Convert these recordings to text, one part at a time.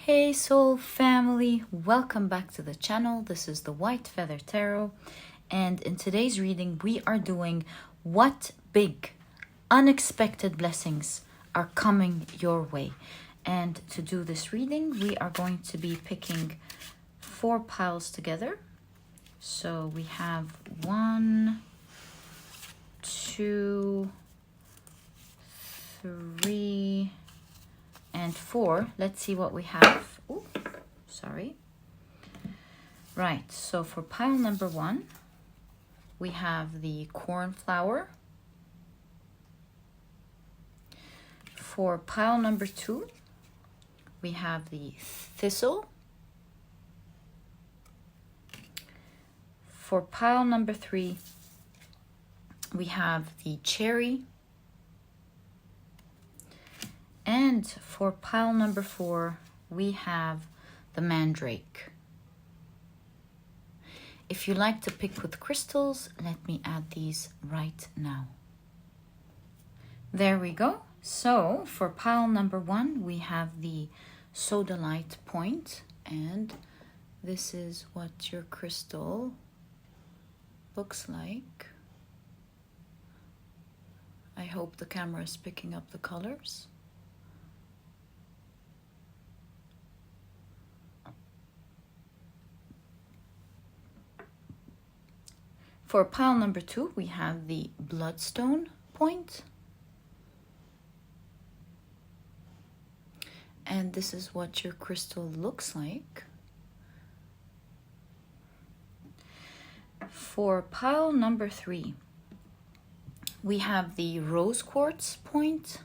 Hey soul family, welcome back to the channel. This is the White Feather Tarot, and in today's reading we are doing what big unexpected blessings are coming your way. And to do this reading we are going to be picking 4 piles together. So we have 1, 2, 3 and 4. Let's see what we have. Oh, sorry. Right, so for pile number 1, we have the Cornflower. For pile number 2, we have the Thistle. For pile number 3, we have the Cherry. And for pile number 4, we have the Mandrake. If you like to pick with crystals, let me add these right now. There we go. So for pile number 1, we have the Sodalite point, and this is what your crystal looks like. I hope the camera is picking up the colors. For pile number 2, we have the Bloodstone point. And this is what your crystal looks like. For pile number 3, we have the Rose Quartz point.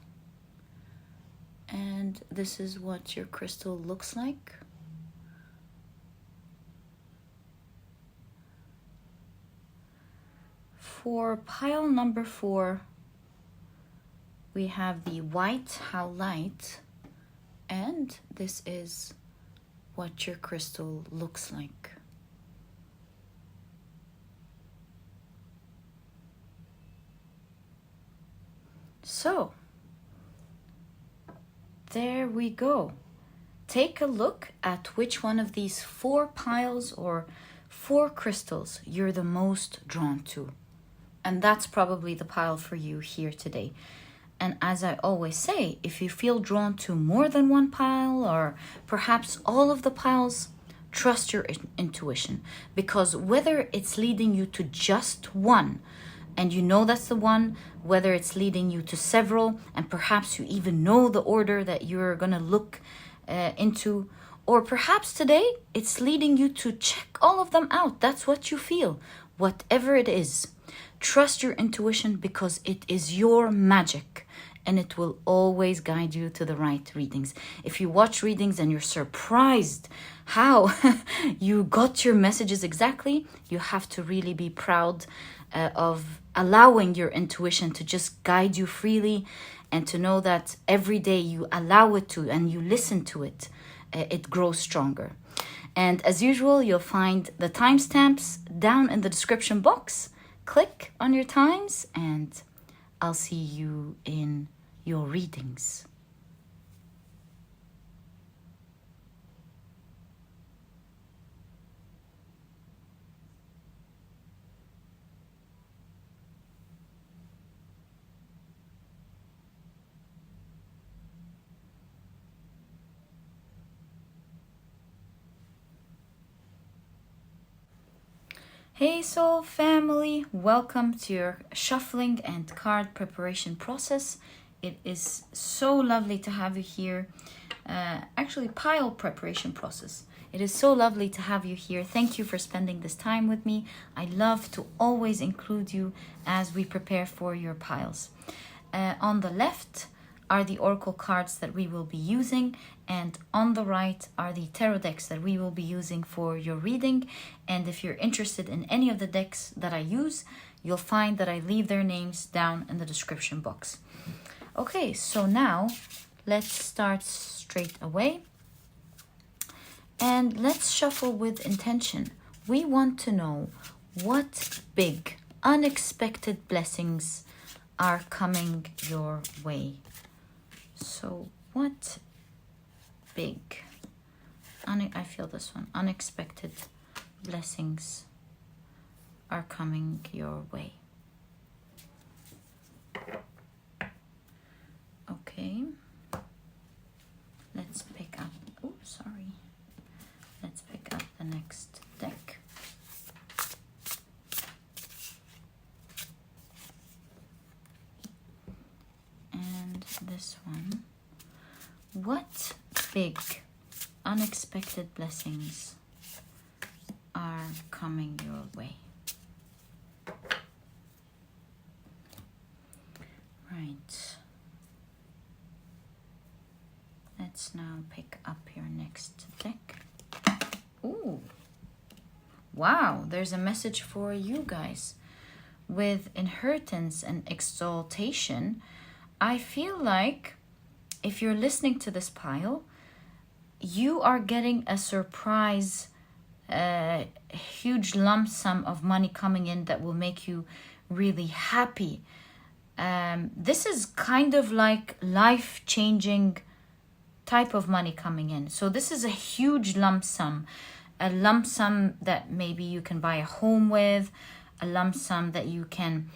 And this is what your crystal looks like. For pile number 4, we have the white Howlite, and this is what your crystal looks like. So, there we go. Take a look at which one of these 4 piles or 4 crystals you're the most drawn to. And that's probably the pile for you here today. And as I always say, if you feel drawn to more than one pile or perhaps all of the piles, trust your intuition. Because whether it's leading you to just one, and you know that's the one, whether it's leading you to several, and perhaps you even know the order that you're going to look into, or perhaps today it's leading you to check all of them out. That's what you feel. Whatever it is, trust your intuition because it is your magic and it will always guide you to the right readings. If you watch readings and you're surprised how you got your messages exactly, you have to really be proud of allowing your intuition to just guide you freely, and to know that every day you allow it to and you listen to it, it grows stronger. And as usual, you'll find the timestamps down in the description box. Click on your times and I'll see you in your readings. Hey soul family, welcome to your shuffling and card preparation process. It is so lovely to have you here. Actually, pile preparation process. It is so lovely to have you here. Thank you for spending this time with me. I love to always include you as we prepare for your piles. On the left are the oracle cards that we will be using, and on the right are the tarot decks that we will be using for your reading. And if you're interested in any of the decks that I use, you'll find that I leave their names down in the description box. Okay, so now let's start straight away and let's shuffle with intention. We want to know what big unexpected blessings are coming your way. So what big I feel this one. Unexpected blessings are coming your way. Okay. Let's pick up. Oh, sorry. Let's pick up the next deck. And this one. What big unexpected blessings are coming your way? Right. Let's now pick up your next deck. Ooh. Wow, there's a message for you guys. With inheritance and exaltation, I feel like if you're listening to this pile, you are getting a surprise, huge lump sum of money coming in that will make you really happy. This is kind of like life-changing type of money coming in. So this is a huge lump sum. A lump sum that maybe you can buy a home with. A lump sum that you can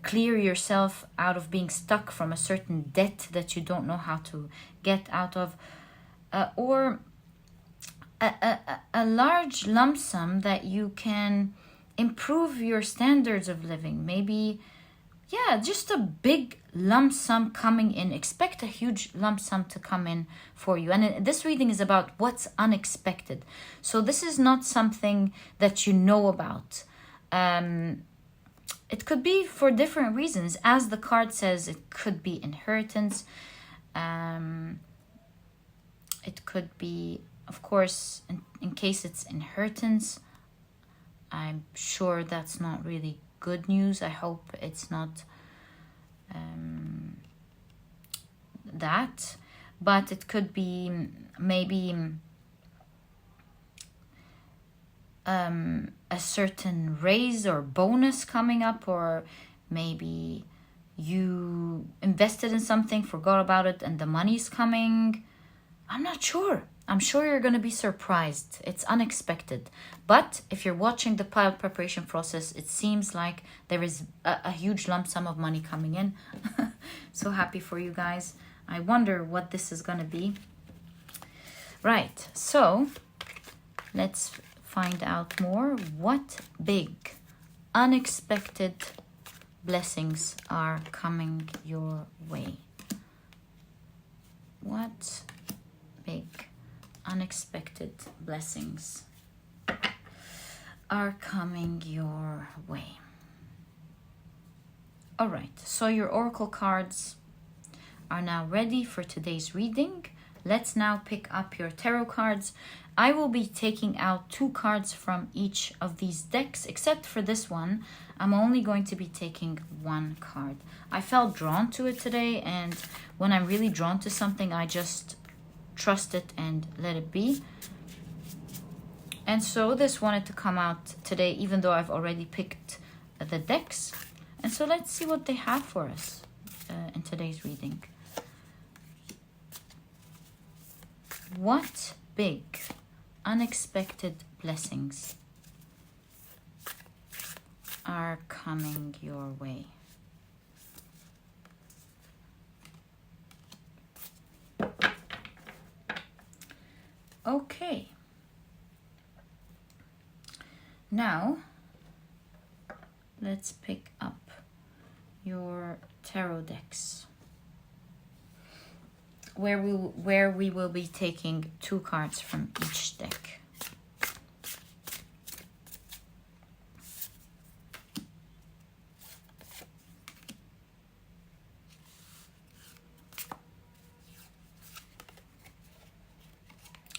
clear yourself out of being stuck from a certain debt that you don't know how to get out of. Or a large lump sum that you can improve your standards of living. Maybe, yeah, just a big lump sum coming in. Expect a huge lump sum to come in for you. And this reading is about what's unexpected. So this is not something that you know about. It could be for different reasons. As the card says, it could be inheritance. It could be, of course, in case it's inheritance, I'm sure that's not really good news. I hope it's not that. But it could be maybe a certain raise or bonus coming up, or maybe you invested in something, forgot about it, and the money's coming. I'm not sure. I'm sure you're going to be surprised. It's unexpected. But if you're watching the pile preparation process, it seems like there is a huge lump sum of money coming in. So happy for you guys. I wonder what this is going to be. Right. So let's find out more. What big, unexpected blessings are coming your way? What big, unexpected blessings are coming your way? All right, so your oracle cards are now ready for today's reading. Let's now pick up your tarot cards. I will be taking out 2 cards from each of these decks, except for this one. I'm only going to be taking 1 card. I felt drawn to it today, and when I'm really drawn to something, I just trust it and let it be. And so this wanted to come out today, even though I've already picked the decks. And so let's see what they have for us in today's reading. What big, unexpected blessings are coming your way? Okay. Now, let's pick up your tarot decks, where we will be taking 2 cards from each deck.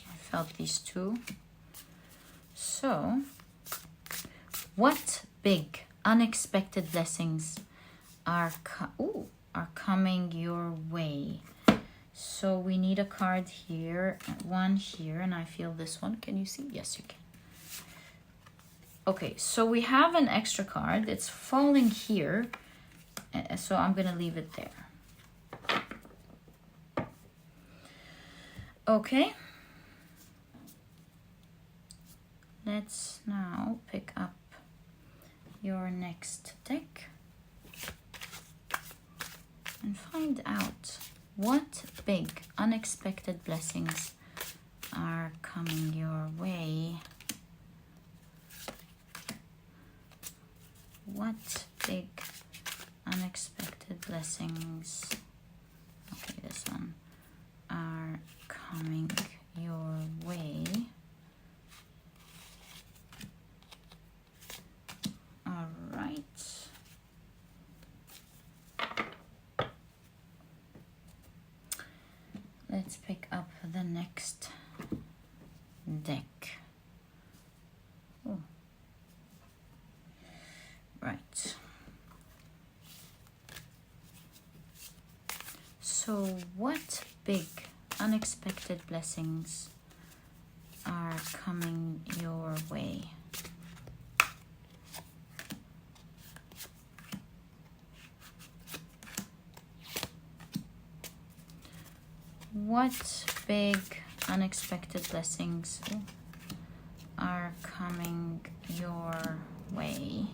I felt these 2. So, what big unexpected blessings are coming your way? So we need a card here, 1 here, and I feel this one. Can you see? Yes, you can. Okay, so we have an extra card. It's falling here, so I'm going to leave it there. Okay. Let's now pick up your next deck and find out what big unexpected blessings are coming your way. What big unexpected blessings, okay, this one, are coming your way? All right. Let's pick up the next deck. Oh. Right. So what big unexpected blessings are coming your way? What big unexpected blessings are coming your way?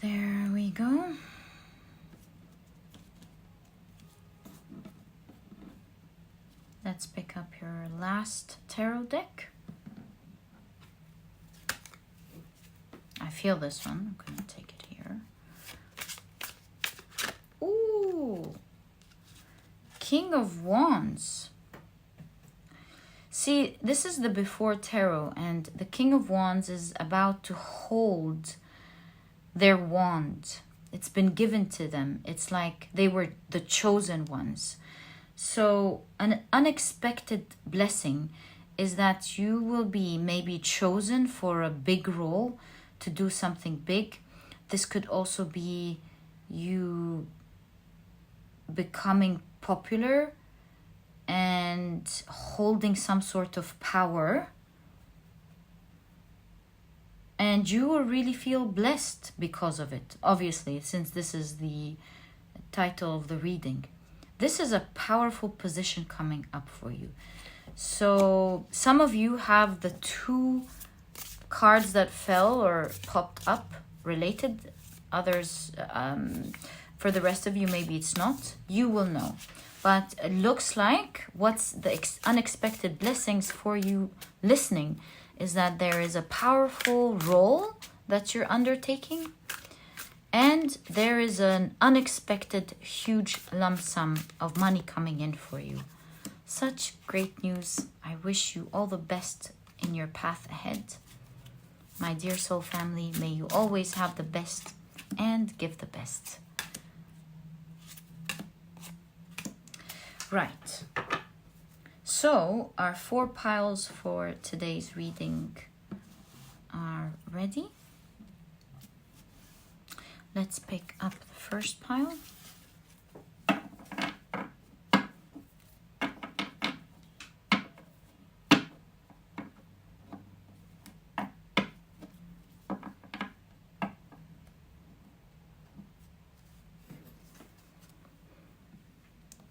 There we go. Let's pick up your last tarot deck. I feel this one. I'm going to take it here. Ooh, King of Wands. See, this is the before tarot, and the King of Wands is about to hold their wand. It's been given to them. It's like they were the chosen ones. So an unexpected blessing is that you will be maybe chosen for a big role, to do something big. This could also be you becoming popular and holding some sort of power, and you will really feel blessed because of it, obviously, since this is the title of the reading. This is a powerful position coming up for you. So some of you have the two cards that fell or popped up related. Others, for the rest of you, maybe it's not. You will know. But it looks like what's the unexpected blessings for you listening is that there is a powerful role that you're undertaking, and there is an unexpected huge lump sum of money coming in for you. Such great news. I wish you all the best in your path ahead. My dear soul family, may you always have the best and give the best. Right. So our 4 piles for today's reading are ready. Let's pick up the first pile.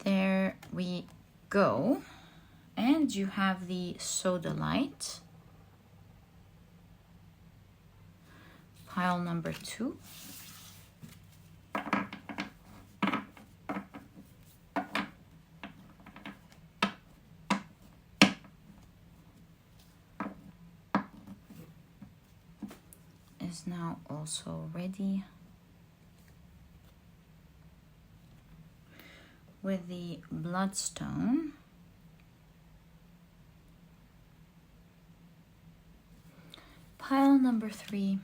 There we go. And you have the Sodalite. Pile number 2. Is now also ready. With the Bloodstone. Pile number 3.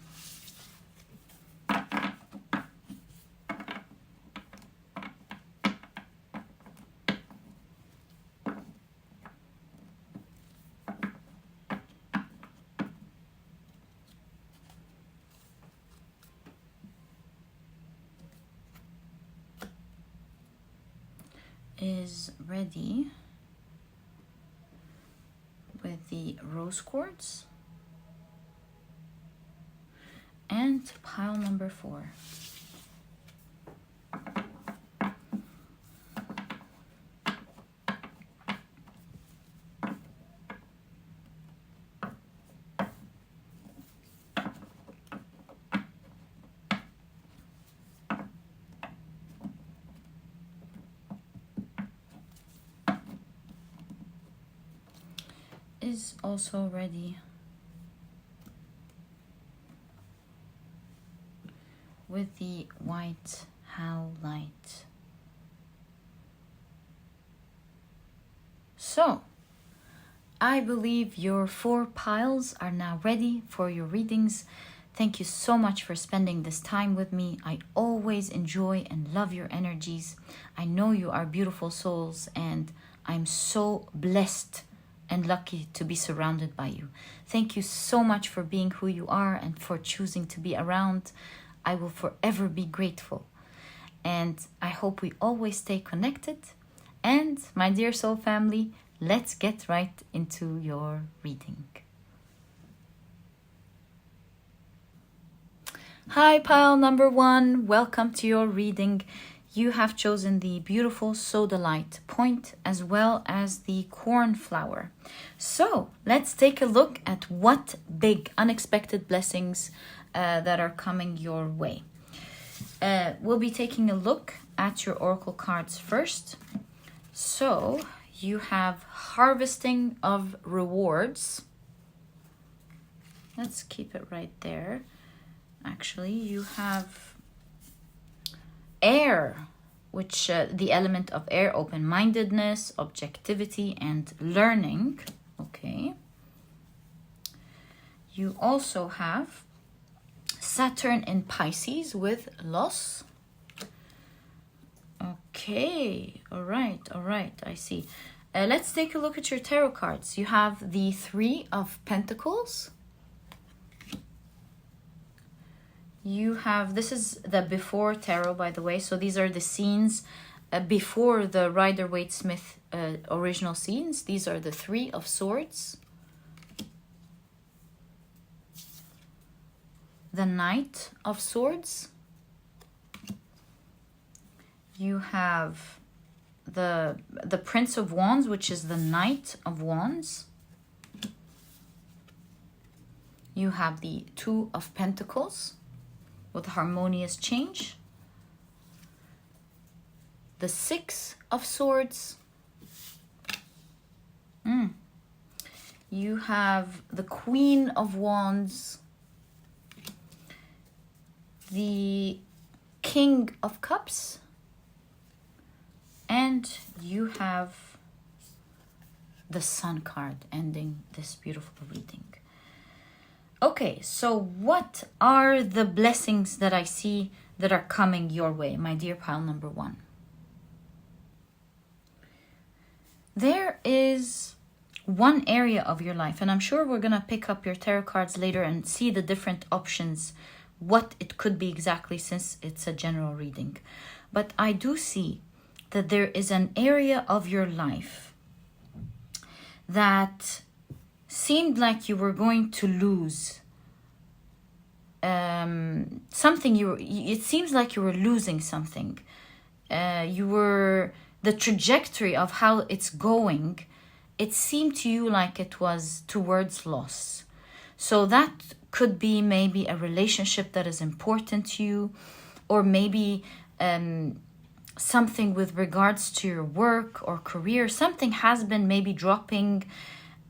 Is ready with the rose quartz. And pile number 4. is also ready with the white Howlite. So, I believe your 4 piles are now ready for your readings. Thank you so much for spending this time with me. I always enjoy and love your energies. I know you are beautiful souls, and I'm so blessed and lucky to be surrounded by you. Thank you so much for being who you are and for choosing to be around. I will forever be grateful. And I hope we always stay connected. And my dear soul family, let's get right into your reading. Hi, pile number 1. Welcome to your reading. You have chosen the beautiful Sodalite point as well as the Cornflower. So let's take a look at what big unexpected blessings that are coming your way. We'll be taking a look at your oracle cards first. So you have harvesting of rewards. Let's keep it right there. Actually, you have air, which the element of air, open-mindedness, objectivity, and learning. Okay. You also have Saturn in Pisces with loss. Okay, all right, I see. Let's take a look at your tarot cards. You have the 3 of Pentacles. You have, this is the before tarot, by the way. So these are the scenes before the Rider-Waite-Smith original scenes. These are the 3 of Swords. The Knight of Swords. You have the Prince of Wands, which is the Knight of Wands. You have the 2 of Pentacles with harmonious change. The 6 of Swords. You have the Queen of Wands. The King of Cups. And you have the Sun card ending this beautiful reading. Okay, so what are the blessings that I see that are coming your way, my dear pile number 1? There is one area of your life, and I'm sure we're going to pick up your tarot cards later and see the different options, what it could be exactly, since it's a general reading. But I do see that there is an area of your life that seemed like you were going to lose something. It seems like you were losing something. The trajectory of how it's going, it seemed to you like it was towards loss. So that could be maybe a relationship that is important to you, or maybe something with regards to your work or career. Something has been maybe dropping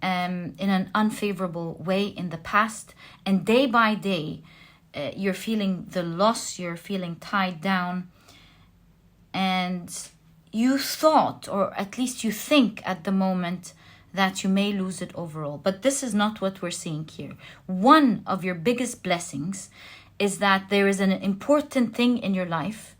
in an unfavorable way in the past, and day by day you're feeling the loss, you're feeling tied down, and you thought, or at least you think at the moment, that you may lose it overall. But this is not what we're seeing here. One of your biggest blessings is that there is an important thing in your life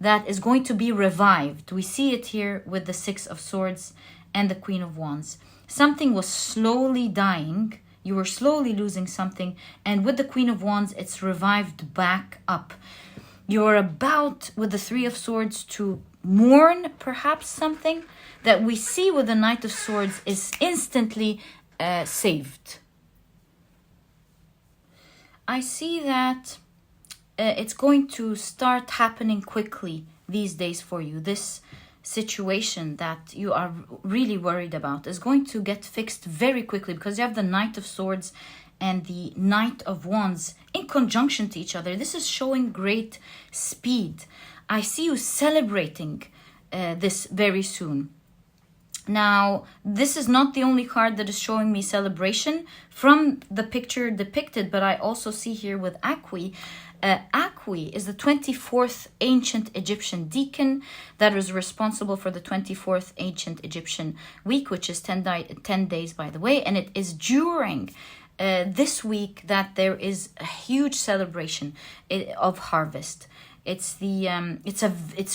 that is going to be revived. We see it here with the 6 of Swords and the Queen of Wands. Something was slowly dying. You were slowly losing something. And with the Queen of Wands, it's revived back up. You're about, with the 3 of Swords, to mourn perhaps something that we see with the Knight of Swords is instantly saved. I see that it's going to start happening quickly these days for you. This situation that you are really worried about is going to get fixed very quickly, because you have the Knight of Swords and the Knight of Wands in conjunction to each other. This is showing great speed. I see you celebrating this very soon. Now, this is not the only card that is showing me celebration from the picture depicted, but I also see here with Akwi. Akwi is the 24th ancient Egyptian deacon that is responsible for the 24th ancient Egyptian week, which is 10 days, by the way, and it is during this week that there is a huge celebration of harvest. It's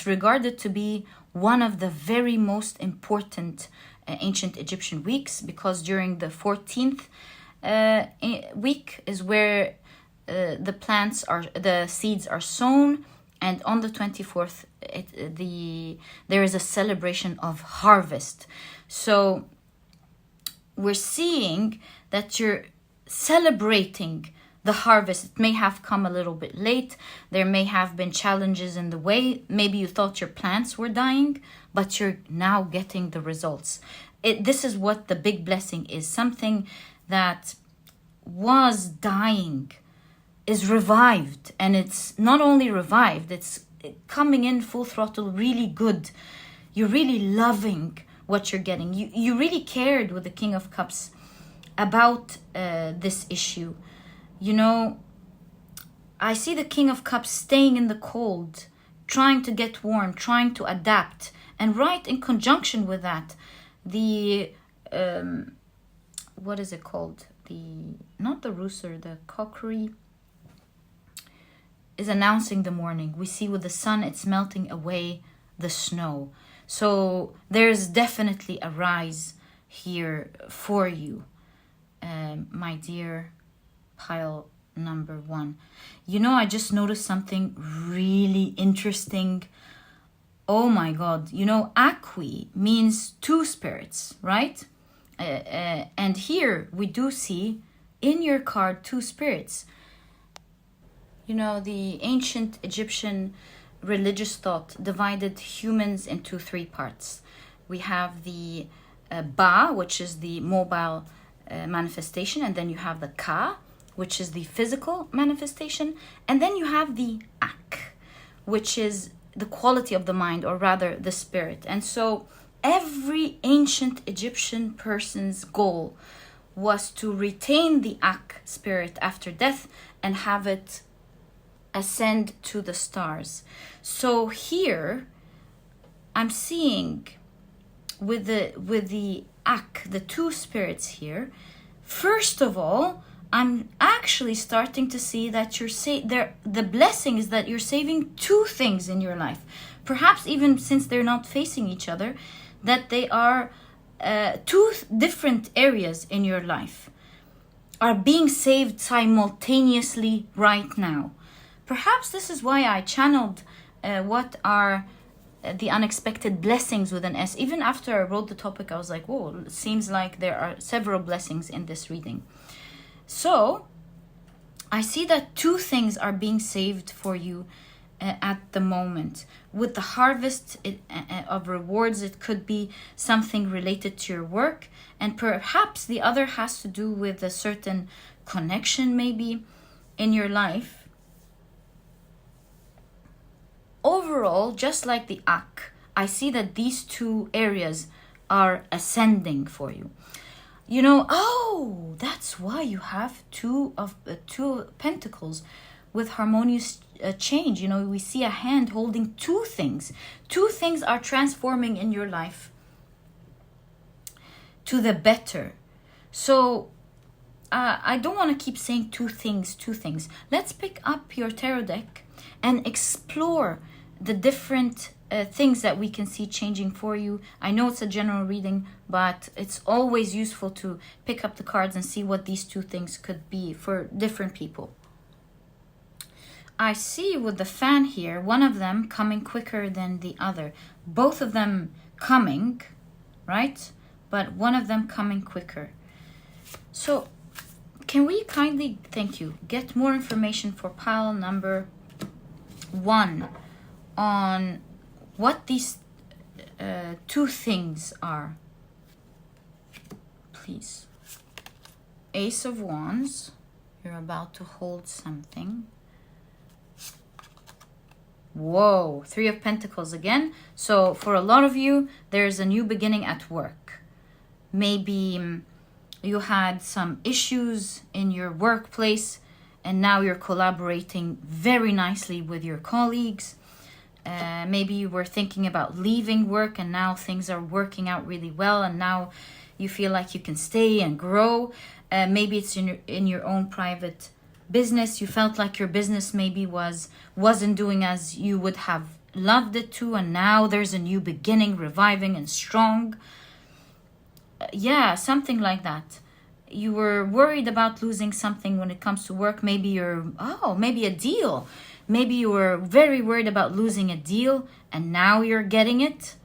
regarded to be one of the very most important ancient Egyptian weeks, because during the 14th week is where the seeds are sown, and on the 24th there is a celebration of harvest. So we're seeing that you're celebrating the harvest. It may have come a little bit late. There may have been challenges in the way. Maybe you thought your plants were dying, but you're now getting the results. This is what the big blessing is. Something that was dying is revived, and it's not only revived, it's coming in full throttle, really good. You're really loving what you're getting. You really cared with the King of Cups about this issue. You know, I see the King of Cups staying in the cold, trying to get warm, trying to adapt, and right in conjunction with that, the what is it called? Not the rooster, the cockery is announcing the morning. We see with the sun, it's melting away the snow. So there's definitely a rise here for you, my dear pile number 1. You know, I just noticed something really interesting. Oh my God. You know, Akwi means 2 spirits, right? And here we do see in your card 2 spirits. You know, the ancient Egyptian religious thought divided humans into 3 parts. We have the Ba, which is the mobile manifestation, and then you have the Ka, which is the physical manifestation, and then you have the Ak, which is the quality of the mind, or rather the spirit. And so every ancient Egyptian person's goal was to retain the Ak spirit after death and have it ascend to the stars. So here I'm seeing with the Ak, the 2 spirits here, first of all, I'm actually starting to see that the blessing is that you're saving 2 things in your life. Perhaps even since they're not facing each other, that they are 2 different areas in your life are being saved simultaneously right now. Perhaps this is why I channeled what are the unexpected blessings with an S. Even after I wrote the topic, I was like, whoa, it seems like there are several blessings in this reading. So I see that 2 things are being saved for you at the moment. With the harvest of rewards, it could be something related to your work, and perhaps the other has to do with a certain connection maybe in your life. Overall, just like the Ak, I see that these 2 areas are ascending for you. You know, oh, that's why you have 2 pentacles with harmonious change. You know, we see a hand holding 2 things. 2 things are transforming in your life to the better. So I don't want to keep saying 2 things. Let's pick up your tarot deck and explore the different things that we can see changing for you. I know it's a general reading, but it's always useful to pick up the cards and see what these 2 things could be for different people. I see with the fan here, one of them coming quicker than the other. Both of them coming, right? But one of them coming quicker. So can we kindly, thank you, get more information for pile number 1 on what these 2 things are, please? Ace of Wands, you're about to hold something. Whoa, Three of Pentacles again. So for a lot of you, there's a new beginning at work. Maybe you had some issues in your workplace and now you're collaborating very nicely with your colleagues. Maybe you were thinking about leaving work and now things are working out really well and now you feel like you can stay and grow. Maybe it's in your own private business. You felt like your business maybe wasn't doing as you would have loved it to, and now there's a new beginning, reviving and strong. Yeah, something like that. You were worried about losing something when it comes to work. Maybe maybe a deal. Maybe you were very worried about losing a deal and now you're getting it.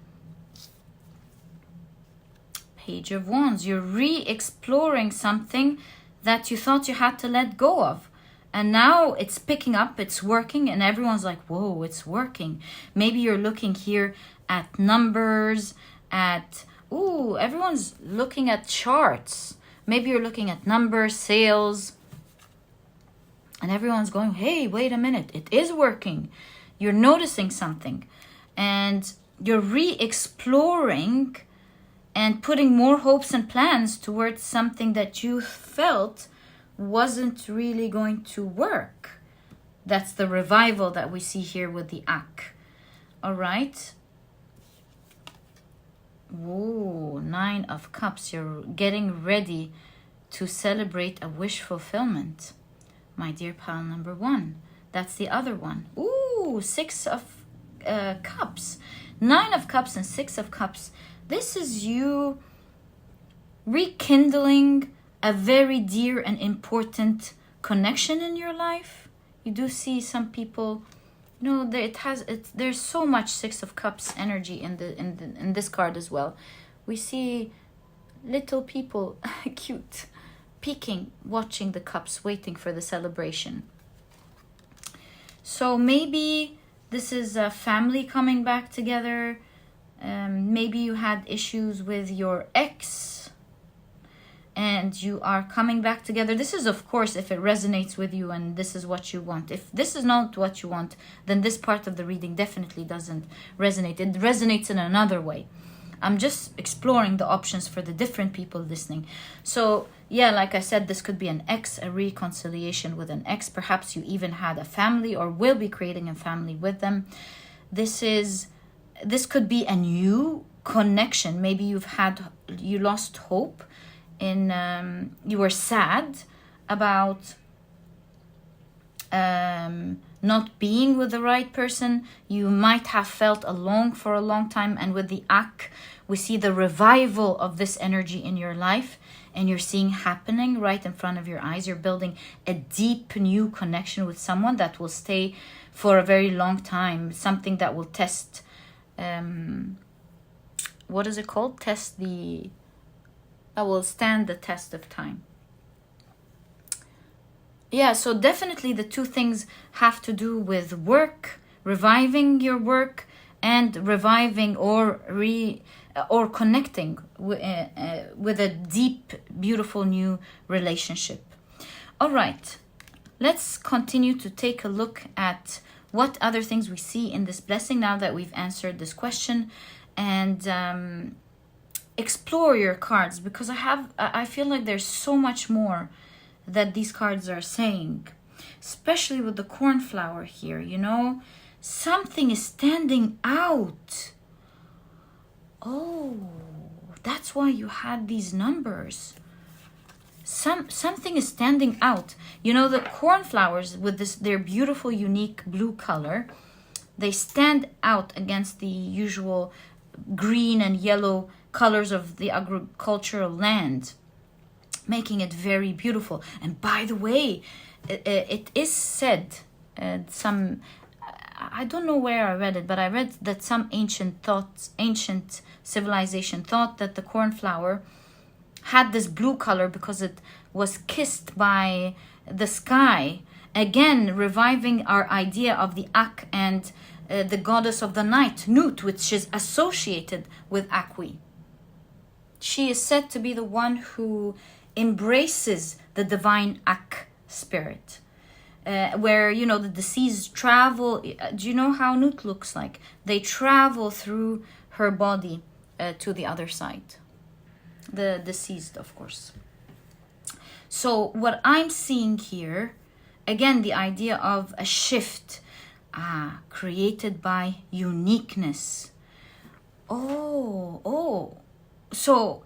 Page of Wands. You're re-exploring something that you thought you had to let go of. And now it's picking up, it's working, and everyone's like, whoa, it's working. Maybe you're looking here at numbers, everyone's looking at charts. Maybe you're looking at numbers, sales, and everyone's going, hey, wait a minute, it is working. You're noticing something, and you're re-exploring and putting more hopes and plans towards something that you felt wasn't really going to work. That's the revival that we see here with the Ak. All right. Whoa, Nine of Cups. You're getting ready to celebrate a wish fulfillment. My dear pal number one. That's the other one. Ooh, Six of Cups. Nine of Cups and Six of Cups. This is you rekindling a very dear and important connection in your life. You do see some people, there's so much Six of Cups energy in this card as well. We see little people, cute, peeking, watching the cups, waiting for the celebration. So maybe this is a family coming back together. Maybe you had issues with your ex and you are coming back together. This is, of course, if it resonates with you and this is what you want. If this is not what you want, then this part of the reading definitely doesn't resonate. It resonates in another way. I'm just exploring the options for the different people listening. So, yeah, like I said, this could be an ex, a reconciliation with an ex. Perhaps you even had a family or will be creating a family with them. This could be a new connection. Maybe you lost hope in, you were sad about not being with the right person. You might have felt alone for a long time, and with the Ak, we see the revival of this energy in your life, and you're seeing happening right in front of your eyes. You're building a deep new connection with someone that will stay for a very long time, something that will test, what is it called? That will stand the test of time. Yeah, so definitely the two things have to do with work, reviving your work, and reviving or connecting with a deep, beautiful new relationship. All right, let's continue to take a look at what other things we see in this blessing now that we've answered this question, and explore your cards, because I feel like there's so much more that these cards are saying, especially with the cornflower here. Something is standing out. Oh, that's why you had these numbers. Something is standing out. The cornflowers with their beautiful unique blue color, they stand out against the usual green and yellow colors of the agricultural land, making it very beautiful. And by the way, it is said, I don't know where I read it, but I read that some ancient civilization thought that the cornflower had this blue color because it was kissed by the sky. Again, reviving our idea of the Ak and the goddess of the night, Nut, which is associated with Akwi. She is said to be the one who embraces the divine Ak spirit. where, you know, the deceased travel. Do you know how Nut looks like? They travel through her body to the other side. The deceased, of course. So what I'm seeing here, again, the idea of a shift created by uniqueness. So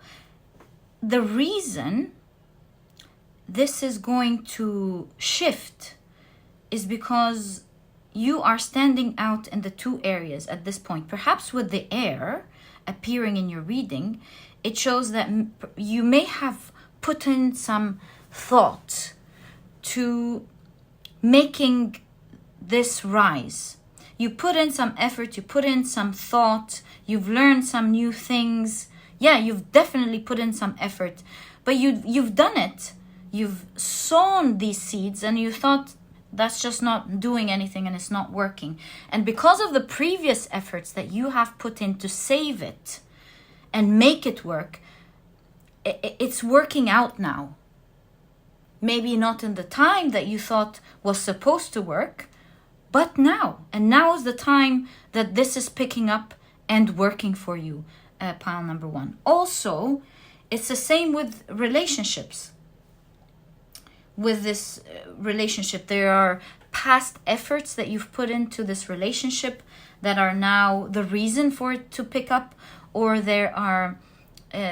the reason this is going to shift is because you are standing out in the two areas at this point. Perhaps with the air appearing in your reading, it shows that you may have put in some thought to making this rise. You put in some effort, you put in some thought, you've learned some new things. Yeah, you've definitely put in some effort, but you've done it. You've sown these seeds and you thought that's just not doing anything and it's not working. And because of the previous efforts that you have put in to save it and make it work, it's working out now. Maybe not in the time that you thought was supposed to work, but now. And now is the time that this is picking up and working for you, pile number 1. Also, it's the same with relationships. With this relationship, there are past efforts that you've put into this relationship that are now the reason for it to pick up, or there are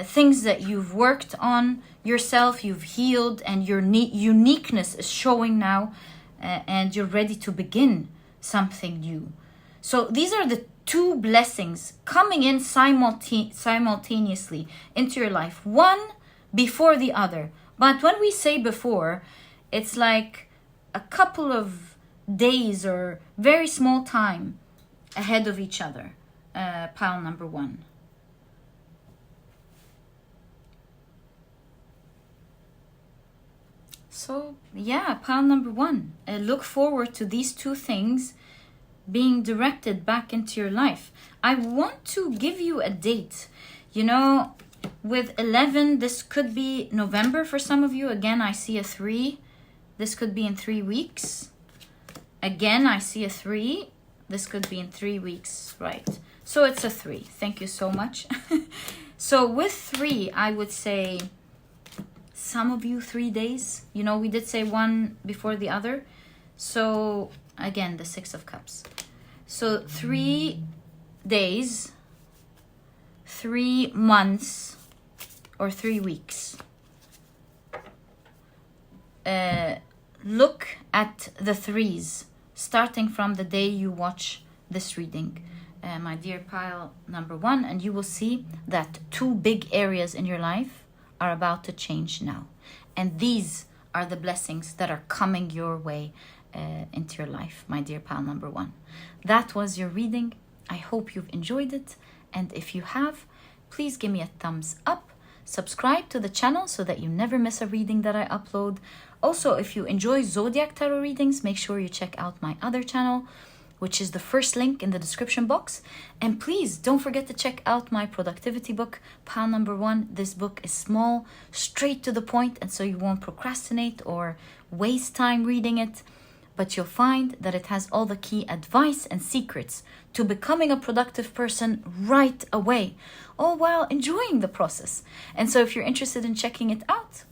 things that you've worked on yourself, you've healed, and your uniqueness is showing now, and you're ready to begin something new. So these are the two blessings coming in simultaneously into your life, one before the other. But when we say before, it's like a couple of days or very small time ahead of each other, pile number 1. So, yeah, pile number 1. Look forward to these two things being directed back into your life. I want to give you a date. You know, with 11, this could be November for some of you. Again, I see a 3. This could be in 3 weeks. Again, I see a 3. This could be in 3 weeks, right? So it's a 3. Thank you so much. So with 3, I would say some of you 3 days. You know, we did say one before the other. So again, the 6 of Cups. So 3 days, 3 months, or 3 weeks. Look at the 3s, starting from the day you watch this reading, my dear pile number 1, and you will see that 2 big areas in your life are about to change now. And these are the blessings that are coming your way into your life, my dear pile number 1. That was your reading. I hope you've enjoyed it. And if you have, please give me a thumbs up. Subscribe to the channel so that you never miss a reading that I upload. Also, if you enjoy Zodiac Tarot readings, make sure you check out my other channel, which is the first link in the description box. And please don't forget to check out my productivity book, pile number 1. This book is small, straight to the point, and so you won't procrastinate or waste time reading it. But you'll find that it has all the key advice and secrets to becoming a productive person right away, all while enjoying the process. And so if you're interested in checking it out,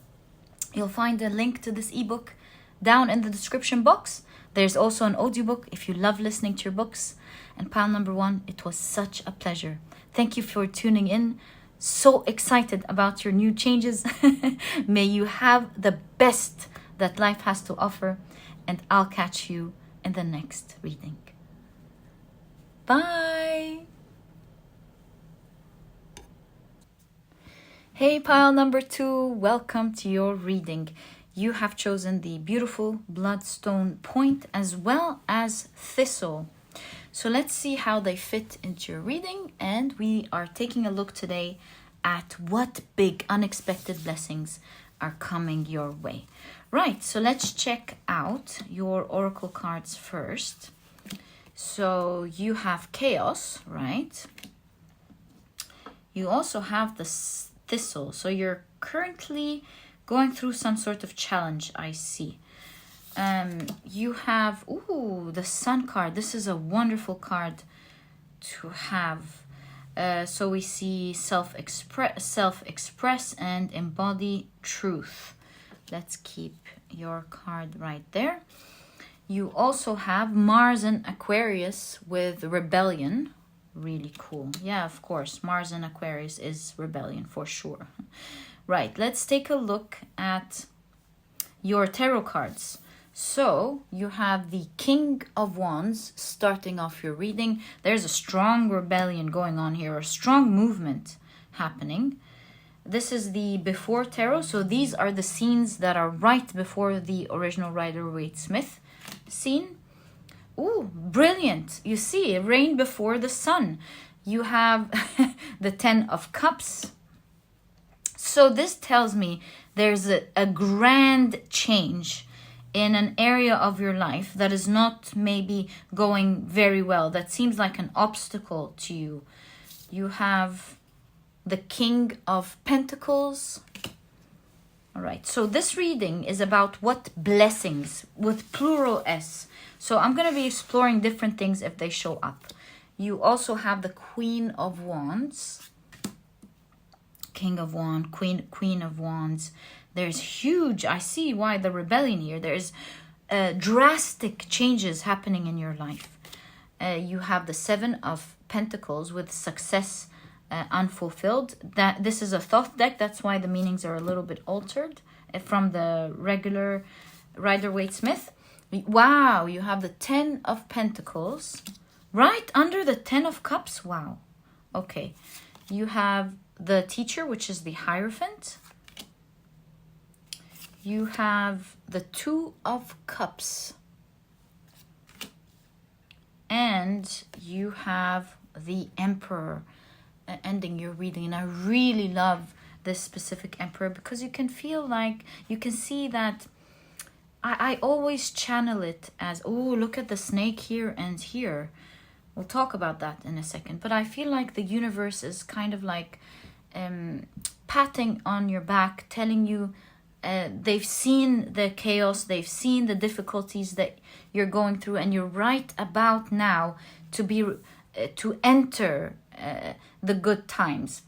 you'll find a link to this ebook down in the description box. There's also an audiobook if you love listening to your books. And pile number 1, it was such a pleasure. Thank you for tuning in. So excited about your new changes. May you have the best that life has to offer. And I'll catch you in the next reading. Bye. Hey, pile number 2, welcome to your reading. You have chosen the beautiful Bloodstone point as well as Thistle. So let's see how they fit into your reading. And we are taking a look today at what big unexpected blessings are coming your way. Right, so let's check out your oracle cards first. So you have Chaos, right? You also have the Thistle. So you're currently going through some sort of challenge, I see. You have, ooh, the Sun card. This is a wonderful card to have. So we see self-express and embody truth. Let's keep your card right there. You also have Mars and Aquarius with rebellion. Really cool. Yeah, of course, Mars and Aquarius is rebellion for sure. Right, let's take a look at your tarot cards. So you have the King of Wands starting off your reading. There's a strong rebellion going on here, a strong movement happening. This is the before tarot. So these are the scenes that are right before the original Rider-Waite-Smith scene. Ooh, brilliant. You see, rain before the sun. You have the 10 of Cups. So this tells me there's a grand change in an area of your life that is not maybe going very well, that seems like an obstacle to you. You have the King of Pentacles. All right, so this reading is about what blessings, with plural S. So I'm going to be exploring different things if they show up. You also have the Queen of Wands. King of Wands, Queen of Wands. There's huge, I see why the rebellion here. There's drastic changes happening in your life. You have the 7 of Pentacles with success unfulfilled. This is a thoth deck. That's why the meanings are a little bit altered from the regular Rider-Waite-Smith. Wow, you have the 10 of Pentacles right under the 10 of Cups. Wow. Okay. You have the Teacher, which is the Hierophant. You have the 2 of Cups. And you have the Emperor ending your reading. And I really love this specific Emperor because you can feel like, you can see that I always channel it as, oh, look at the snake here and here. We'll talk about that in a second. But I feel like the universe is kind of like patting on your back, telling you they've seen the chaos, they've seen the difficulties that you're going through, and you're right about now to enter the good times.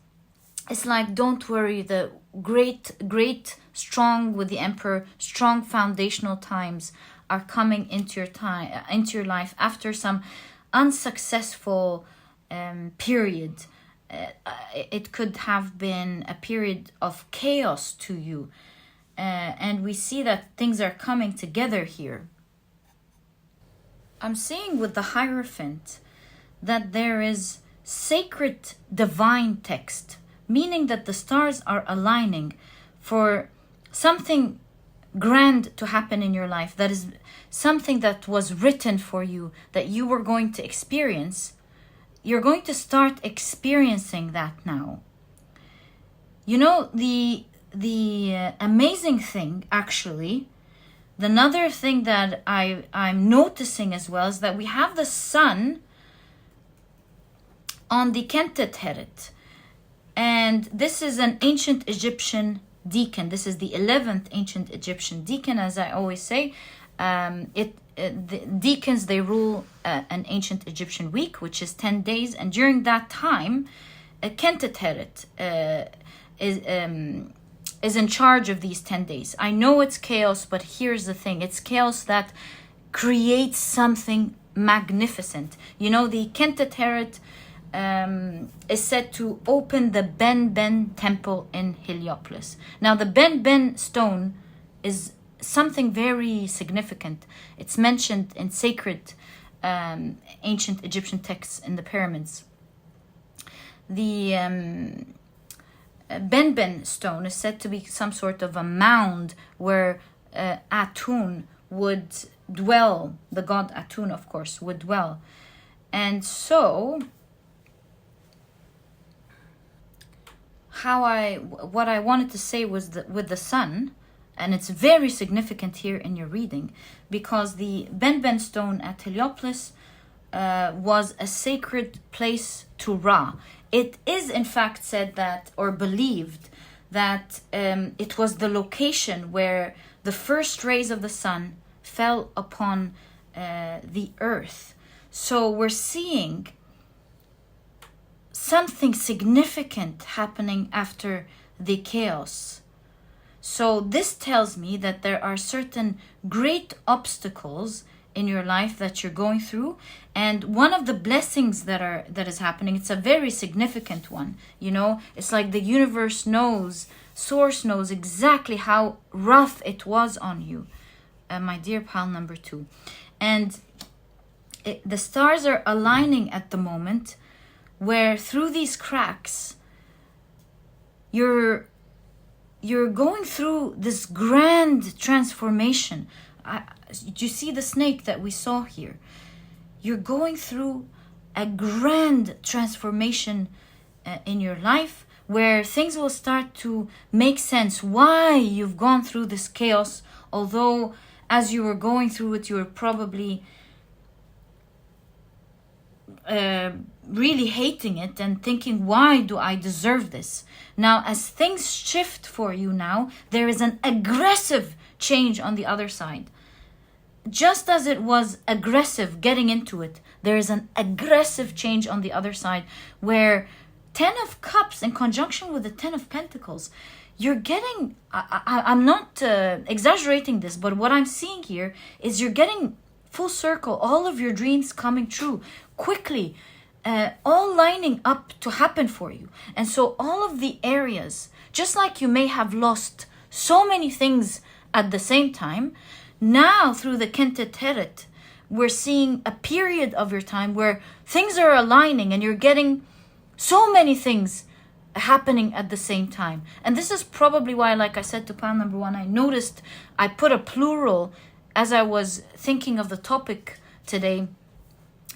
It's like, don't worry, the great, strong with the Emperor, strong foundational times are coming into your life after some unsuccessful period. It could have been a period of chaos to you. And we see that things are coming together here. I'm seeing with the Hierophant that there is sacred divine text, meaning that the stars are aligning for something grand to happen in your life. That is something that was written for you, that you were going to experience. You're going to start experiencing that now. You know, the amazing thing, actually, another thing that I'm noticing as well is that we have the sun on the Kentet Heret. And this is an ancient Egyptian deacon. This is the 11th ancient Egyptian deacon, as I always say. The deacons, they rule an ancient Egyptian week, which is 10 days. And during that time, Kentet Heret is in charge of these 10 days. I know it's chaos, but here's the thing. It's chaos that creates something magnificent. You know, the Kentet Heret is said to open the Ben temple in Heliopolis. Now, the Ben stone is something very significant. It's mentioned in sacred ancient Egyptian texts in the pyramids. The Ben stone is said to be some sort of a mound where Atun would dwell. The god Atun, of course, would dwell. And so what I wanted to say was that with the sun, and it's very significant here in your reading, because the Ben stone at Heliopolis was a sacred place to Ra. It is in fact said that, or believed, that it was the location where the first rays of the sun fell upon the earth. So we're seeing something significant happening after the chaos. So this tells me that there are certain great obstacles in your life that you're going through, and one of the blessings that is happening, it's a very significant one. You know, it's like the universe knows, source knows exactly how rough it was on you, my dear pile number 2. And the stars are aligning at the moment, where through these cracks you're going through this grand transformation. You see the snake that we saw here? You're going through a grand transformation in your life, where things will start to make sense why you've gone through this chaos, although as you were going through it, you were probably really hating it and thinking, why do I deserve this? Now, as things shift for you now, there is an aggressive change on the other side. Just as it was aggressive getting into it, there is an aggressive change on the other side, where 10 of Cups in conjunction with the 10 of Pentacles, you're getting, I'm not exaggerating this, but what I'm seeing here is you're getting full circle, all of your dreams coming true quickly, all lining up to happen for you. And so all of the areas, just like you may have lost so many things at the same time, now through the Kentet Heret, we're seeing a period of your time where things are aligning and you're getting so many things happening at the same time. And this is probably why, like I said to pile number 1, I noticed I put a plural as I was thinking of the topic today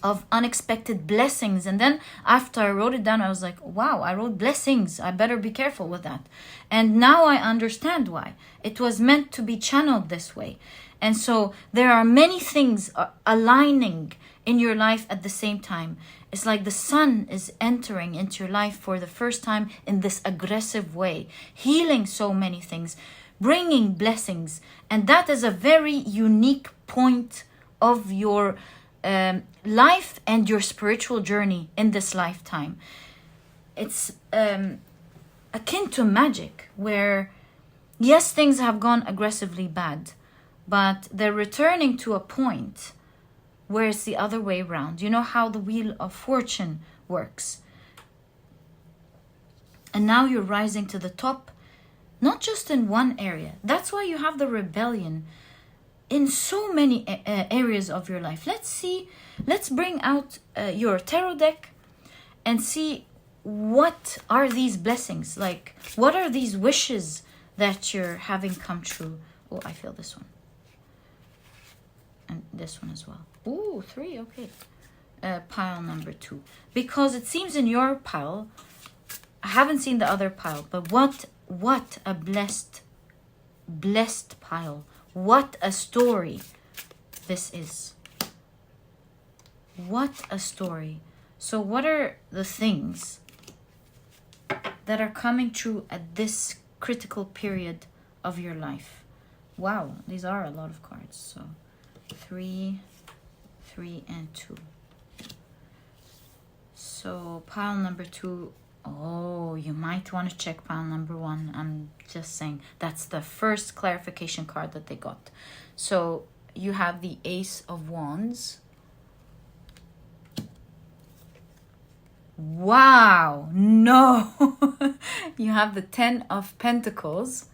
of unexpected blessings. And then after I wrote it down, I was like, wow, I wrote blessings. I better be careful with that. And now I understand why. It was meant to be channeled this way. And so there are many things aligning in your life at the same time. It's like the sun is entering into your life for the first time in this aggressive way, healing so many things, bringing blessings. And that is a very unique point of your life and your spiritual journey in this lifetime. It's akin to magic, where yes, things have gone aggressively bad, but they're returning to a point where it's the other way around. You know how the wheel of fortune works. And now you're rising to the top, not just in one area. That's why you have the rebellion in so many areas of your life. Let's bring out your tarot deck and see, what are these blessings? Like, what are these wishes that you're having come true? Oh, I feel this one. And this one as well. Ooh, 3, okay. Pile number 2. Because it seems in your pile, I haven't seen the other pile, but what a blessed pile. What a story this is. What a story. So what are the things that are coming true at this critical period of your life? Wow, these are a lot of cards. So 3, 3, and 2. So pile number 2. Oh, you might want to check pile number 1. I'm just saying, that's the first clarification card that they got. So you have the Ace of Wands. Wow, no. You have the 10 of Pentacles.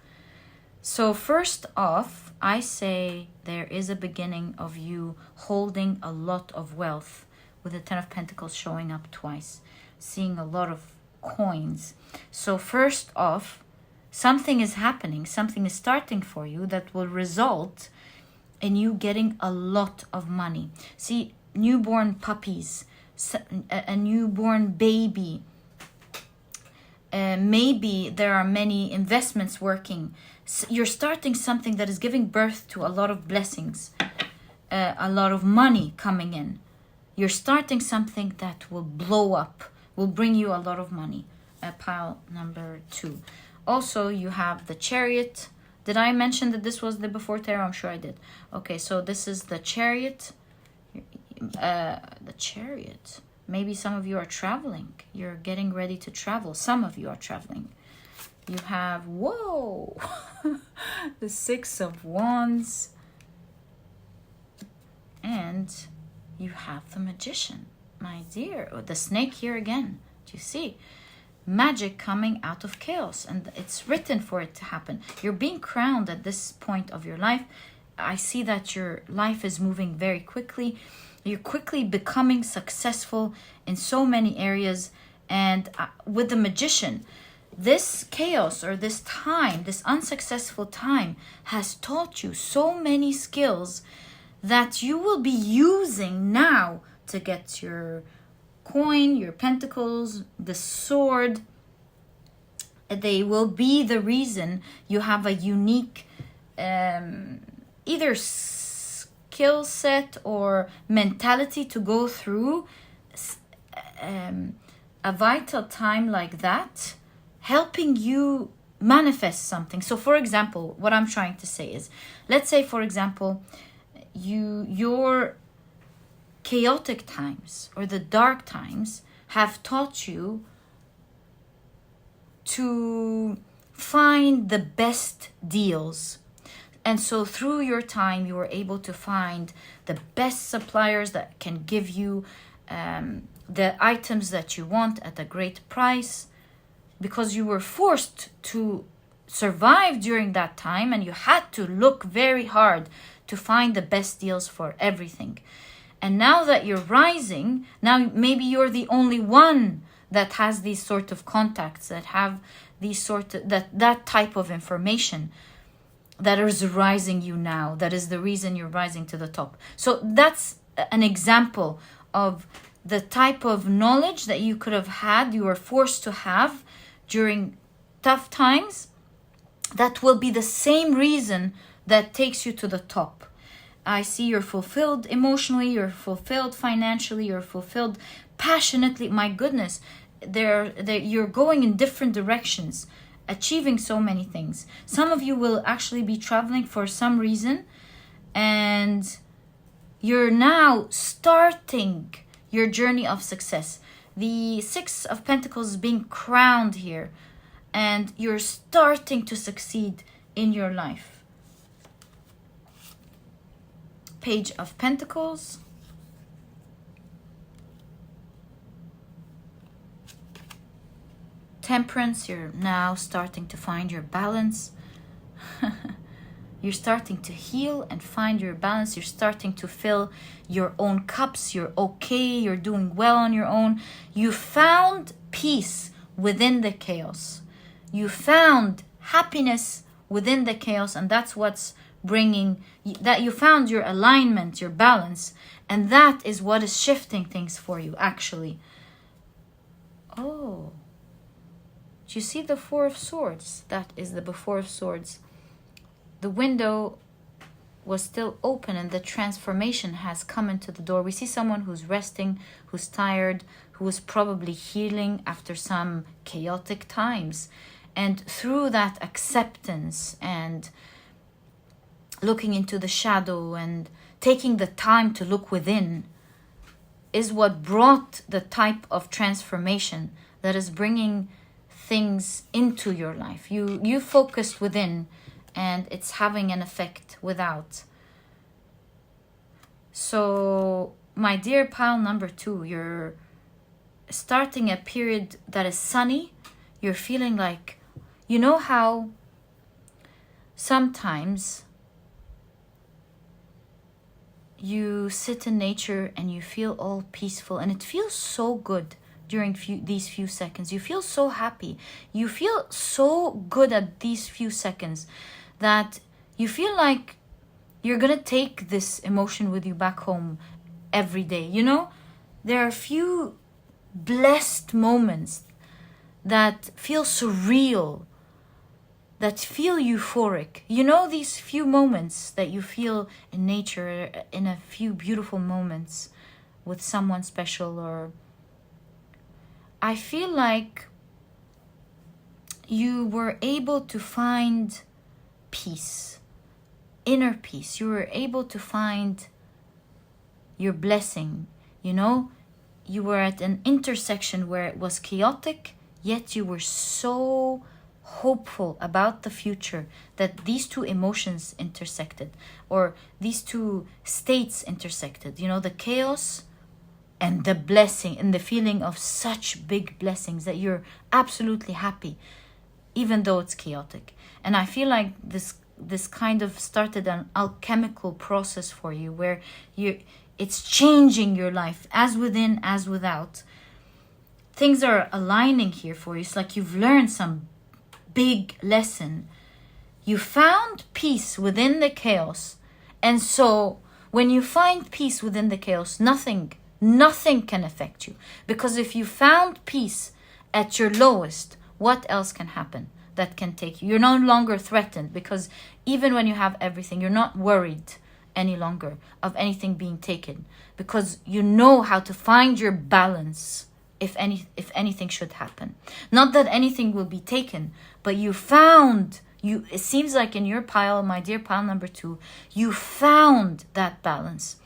So first off, I say there is a beginning of you holding a lot of wealth, with the 10 of Pentacles showing up twice, seeing a lot of coins. So first off, something is happening, something is starting for you that will result in you getting a lot of money. See, newborn puppies, a newborn baby, maybe there are many investments working. You're starting something that is giving birth to a lot of blessings, a lot of money coming in. You're starting something that will blow up, will bring you a lot of money. Pile number 2. Also, you have the Chariot. Did I mention that this was the before tarot? I'm sure I did. Okay, so this is the Chariot. The Chariot. Maybe some of you are traveling. You're getting ready to travel. Some of you are traveling. You have, whoa, the Six of Wands. And you have the Magician, my dear. Oh, the snake here again. Do you see? Magic coming out of chaos. And it's written for it to happen. You're being crowned at this point of your life. I see that your life is moving very quickly. You're quickly becoming successful in so many areas. And with the Magician, this chaos or this time, this unsuccessful time has taught you so many skills that you will be using now to get your coin, your pentacles, the sword. They will be the reason you have a unique either skill set or mentality to go through a vital time like that, helping you manifest something. So for example, what I'm trying to say is, let's say for example, your chaotic times or the dark times have taught you to find the best deals. And so through your time, you were able to find the best suppliers that can give you the items that you want at a great price, because you were forced to survive during that time and you had to look very hard to find the best deals for everything. And now that you're rising, now maybe you're the only one that has these sort of contacts, that have these sort of that type of information that is rising you now. That is the reason you're rising to the top. So that's an example of the type of knowledge that you could have had, you were forced to have during tough times. That will be the same reason that takes you to the top. I see you're fulfilled emotionally, you're fulfilled financially, you're fulfilled passionately. My goodness, you're going in different directions, achieving so many things. Some of you will actually be traveling for some reason, and you're now starting your journey of success. The Six of Pentacles is being crowned here, and you're starting to succeed in your life. Page of Pentacles. Temperance, you're now starting to find your balance. You're starting to heal and find your balance. You're starting to fill your own cups. You're okay. You're doing well on your own. You found peace within the chaos. You found happiness within the chaos, and that's what's bringing that. You found your alignment, your balance, and that is what is shifting things for you actually. Oh, do you see the Four of Swords? That is the Four of Swords. The window was still open and the transformation has come into the door. We see someone who's resting, who's tired, who is probably healing after some chaotic times, and through that acceptance and looking into the shadow and taking the time to look within is what brought the type of transformation that is bringing things into your life. You focused within, and it's having an effect without. So, my dear pile number 2, you're starting a period that is sunny. You're feeling like, you know how sometimes you sit in nature and you feel all peaceful, and it feels so good during these few seconds. You feel so happy. You feel so good at these few seconds that you feel like you're gonna take this emotion with you back home every day. You know, there are a few blessed moments that feel surreal, that feel euphoric. You know, these few moments that you feel in nature, in a few beautiful moments with someone special. Or I feel like you were able to find peace, inner peace. You were able to find your blessing. You know, you were at an intersection where it was chaotic, yet you were so hopeful about the future that these two emotions intersected, or these two states intersected. You know, the chaos and the blessing, and the feeling of such big blessings that you're absolutely happy, even though it's chaotic. And I feel like this kind of started an alchemical process for you, where it's changing your life, as within as without. Things are aligning here for you. It's like you've learned some big lesson. You found peace within the chaos. And so when you find peace within the chaos, nothing can affect you. Because if you found peace at your lowest, what else can happen that can take you? You're no longer threatened, because even when you have everything, you're not worried any longer of anything being taken, because you know how to find your balance if anything should happen. Not that anything will be taken, but it seems like in your pile, my dear pile number 2, you found that balance.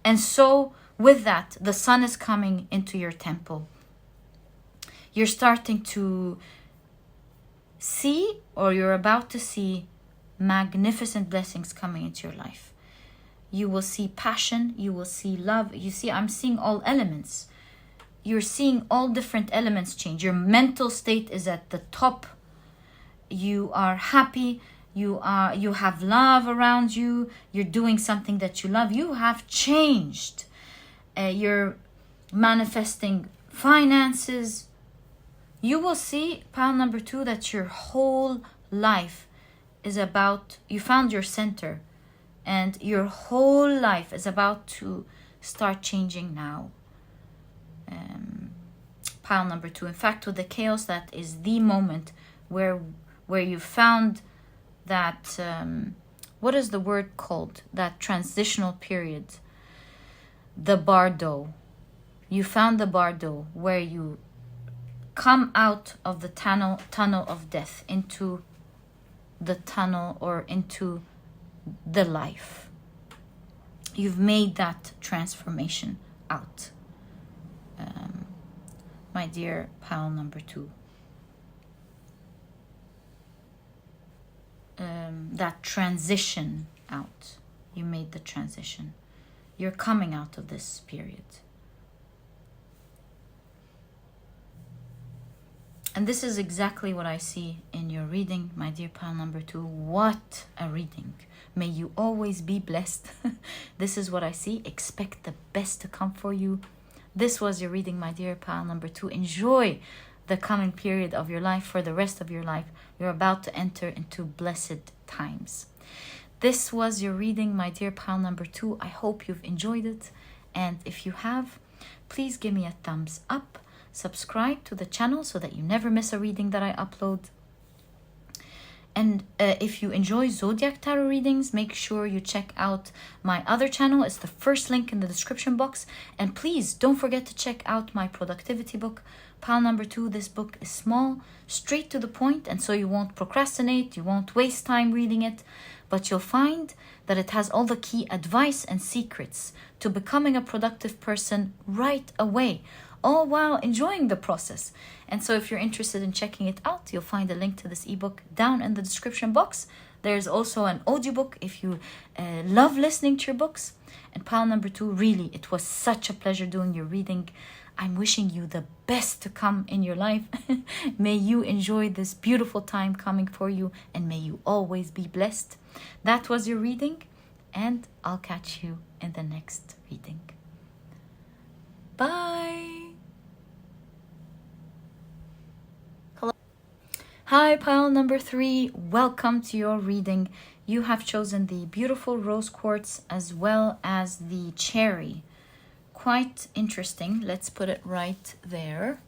And so with that, the sun is coming into your temple. You're starting to see, or you're about to see, magnificent blessings coming into your life. You will see passion, you will see love. You see, I'm seeing all elements. You're seeing all different elements change. Your mental state is at the top. You are happy. You have love around you. You're doing something that you love. You have changed. You're manifesting finances. You will see, pile number 2, that your whole life is about, you found your center, and your whole life is about to start changing now. Pile number 2. In fact, with the chaos, that is the moment where you found that, what is the word called? That transitional period. The bardo. You found the bardo, where you come out of the tunnel of death into the tunnel, or into the life. You've made that transformation out, my dear pile number 2. That transition out. You made the transition. You're coming out of this period. And this is exactly what I see in your reading, my dear pile number 2. What a reading. May you always be blessed. This is what I see. Expect the best to come for you. This was your reading, my dear pile number 2. Enjoy the coming period of your life. For the rest of your life, you're about to enter into blessed times. This was your reading, my dear pile number 2. I hope you've enjoyed it. And if you have, please give me a thumbs up. Subscribe to the channel so that you never miss a reading that I upload. And if you enjoy Zodiac Tarot readings, make sure you check out my other channel. It's the first link in the description box. And please don't forget to check out my productivity book, pile number 2. This book is small, straight to the point, and so you won't procrastinate, you won't waste time reading it, but you'll find that it has all the key advice and secrets to becoming a productive person right away, all while enjoying the process. And so if you're interested in checking it out, you'll find a link to this ebook down in the description box. There's also an audiobook if you love listening to your books. And pile number 2, really, it was such a pleasure doing your reading. I'm wishing you the best to come in your life. May you enjoy this beautiful time coming for you, and may you always be blessed. That was your reading, and I'll catch you in the next reading. Bye. Hello. Hi, pile number 3. Welcome to your reading. You have chosen the beautiful rose quartz as well as the cherry. Quite interesting. Let's put it right there.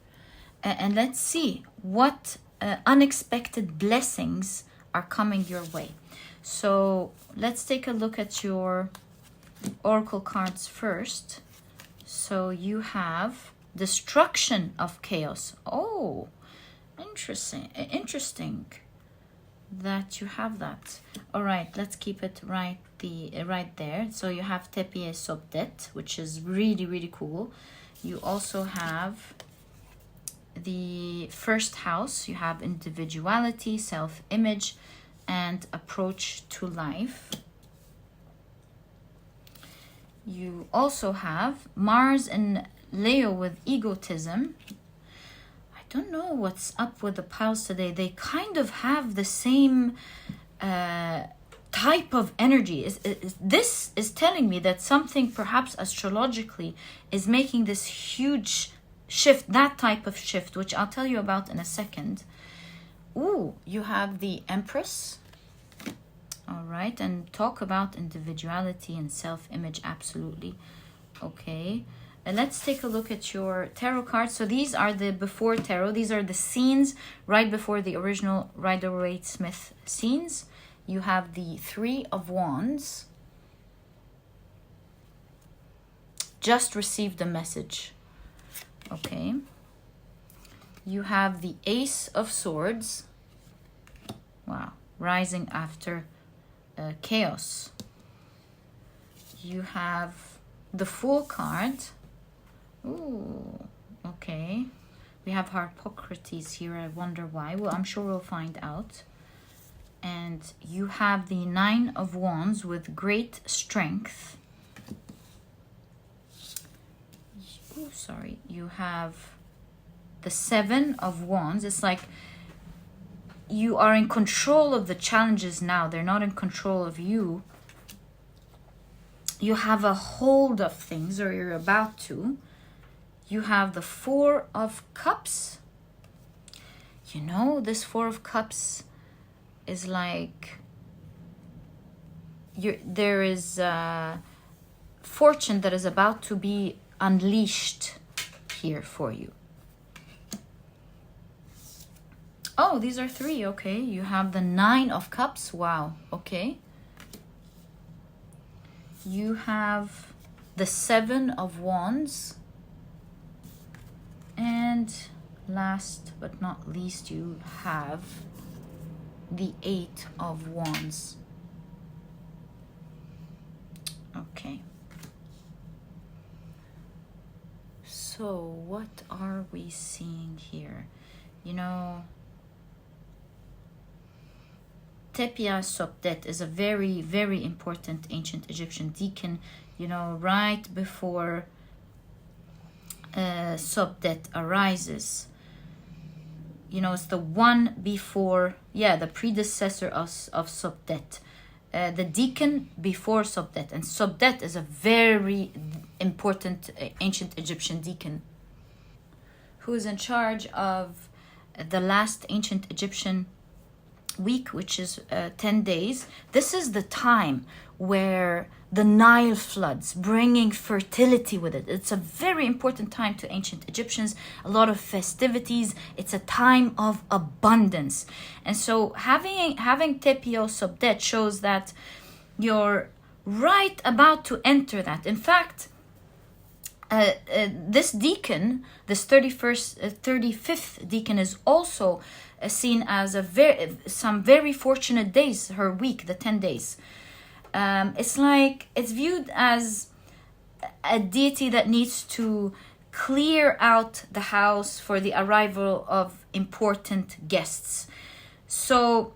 And let's see what unexpected blessings are coming your way. So let's take a look at your oracle cards first. So you have destruction of chaos. Oh, interesting. that you have that. All right, let's keep it right there. So you have Tepie Sobdet, which is really, really cool. You also have the first house. You have individuality, self-image, and approach to life. You also have Mars and Leo with egotism. I don't know what's up with the piles today. They kind of have the same type of energy. This is telling me that something perhaps astrologically is making this huge shift, that type of shift, which I'll tell you about in a second. Ooh, you have the Empress. All right, and talk about individuality and self-image, absolutely. Okay, and let's take a look at your tarot cards. So these are the before tarot. These are the scenes right before the original Rider-Waite-Smith scenes. You have the Three of Wands. Just received a message. Okay. You have the Ace of Swords. Wow, rising after chaos. You have the Fool card. Ooh, okay. We have Harpocrates here. I wonder why. Well, I'm sure we'll find out. And you have the Nine of Wands with great strength. Ooh, sorry. You have the Seven of Wands. It's like you are in control of the challenges now. They're not in control of you. You have a hold of things, or you're about to. You have the Four of Cups. You know, this Four of Cups is like there is fortune that is about to be unleashed here for you. Oh, these are three. Okay, you have the Nine of Cups. Wow. Okay. You have the Seven of Wands. And last but not least, you have the Eight of Wands. Okay. So what are we seeing here? You know, Tepia Sobdet is a very, very important ancient Egyptian deacon. You know, right before Sobdet arises. You know, it's the one before, yeah, the predecessor of Sobdet. The deacon before Sobdet. And Sobdet is a very important ancient Egyptian deacon who is in charge of the last ancient Egyptian week, which is 10 days. This is the time where the Nile floods, bringing fertility with it. It's a very important time to ancient Egyptians. A lot of festivities. It's a time of abundance. And so having Tepio Sobdet shows that you're right about to enter that. In fact, this deacon, this 35th deacon, is also seen as some very fortunate days, her week, the 10 days. It's like, it's viewed as a deity that needs to clear out the house for the arrival of important guests. So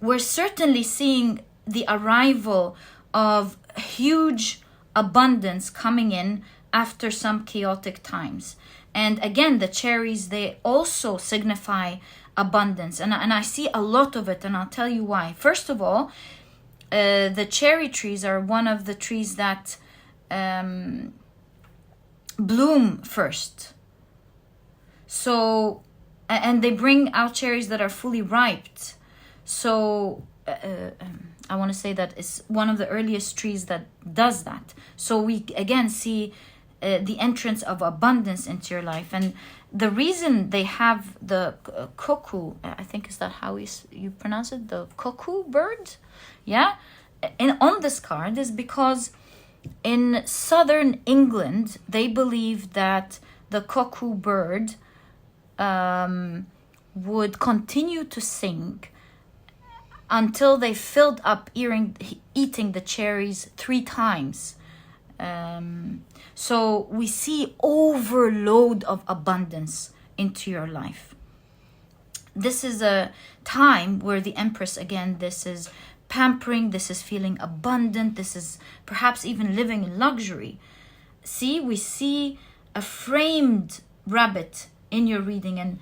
we're certainly seeing the arrival of huge abundance coming in after some chaotic times. And again, the cherries, they also signify abundance. And I see a lot of it, and I'll tell you why. First of all, the cherry trees are one of the trees that bloom first. So, and they bring out cherries that are fully ripe. So, I want to say that it's one of the earliest trees that does that. So we again see the entrance of abundance into your life. And the reason they have the cuckoo, I think, is that how you pronounce it? The cuckoo bird? Yeah? And on this card is because in southern England, they believe that the cuckoo bird would continue to sing until they filled up eating the cherries 3 times. So we see overload of abundance into your life. This is a time where the Empress, again, this is pampering, this is feeling abundant, this is perhaps even living in luxury. See, we see a framed rabbit in your reading, and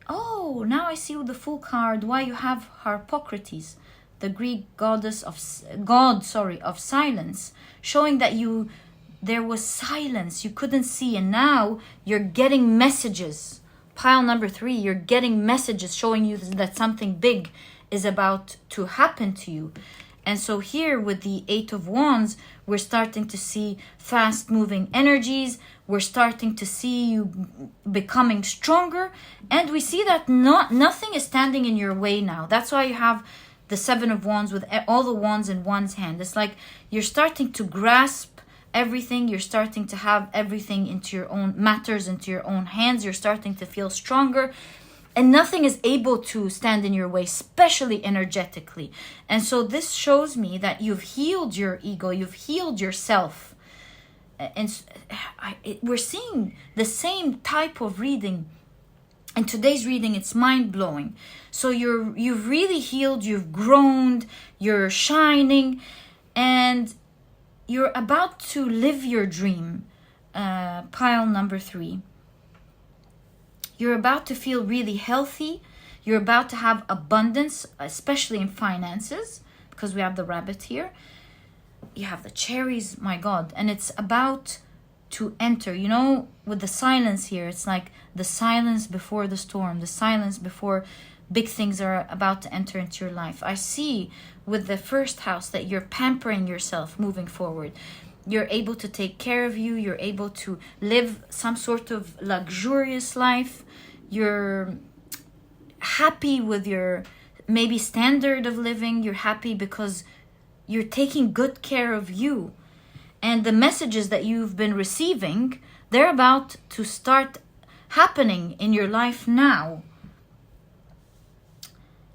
oh, now I see with the Fool card why you have Harpocrates, the Greek god of silence, showing that there was silence, you couldn't see, and now you're getting messages. Pile number 3, you're getting messages showing you that something big is about to happen to you. And so here with the 8 of Wands, we're starting to see fast moving energies. We're starting to see you becoming stronger. And we see that nothing is standing in your way now. That's why you have the 7 of Wands with all the wands in one's hand. It's like you're starting to grasp everything. You're starting to have everything into your own matters, into your own hands. You're starting to feel stronger. And nothing is able to stand in your way, especially energetically. And so this shows me that you've healed your ego, you've healed yourself. And we're seeing the same type of reading. In today's reading, it's mind-blowing. So you've really healed, you've grown, you're shining, and you're about to live your dream. Pile number 3. You're about to feel really healthy. You're about to have abundance, especially in finances, because we have the rabbit here. You have the cherries, my God. And it's about to enter. You know, with the silence here, it's like the silence before the storm, the silence before big things are about to enter into your life. I see with the first house that you're pampering yourself moving forward. You're able to take care of you. You're able to live some sort of luxurious life. You're happy with your maybe standard of living. You're happy because you're taking good care of you. And the messages that you've been receiving, they're about to start happening in your life now.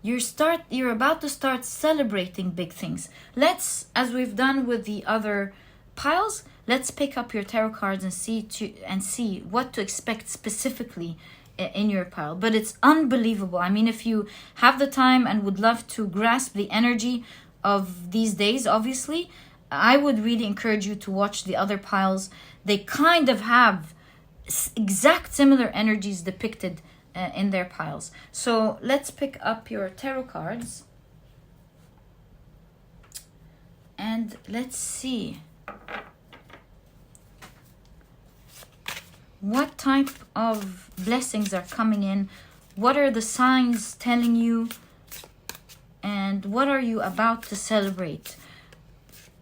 You're about to start celebrating big things. Let's, as we've done with the other piles, let's pick up your tarot cards and see what to expect specifically in your pile. But it's unbelievable. I mean, if you have the time and would love to grasp the energy of these days, obviously, I would really encourage you to watch the other piles. They kind of have exact similar energies depicted in their piles. So let's pick up your tarot cards and let's see what type of blessings are coming in. What are the signs telling you? And what are you about to celebrate?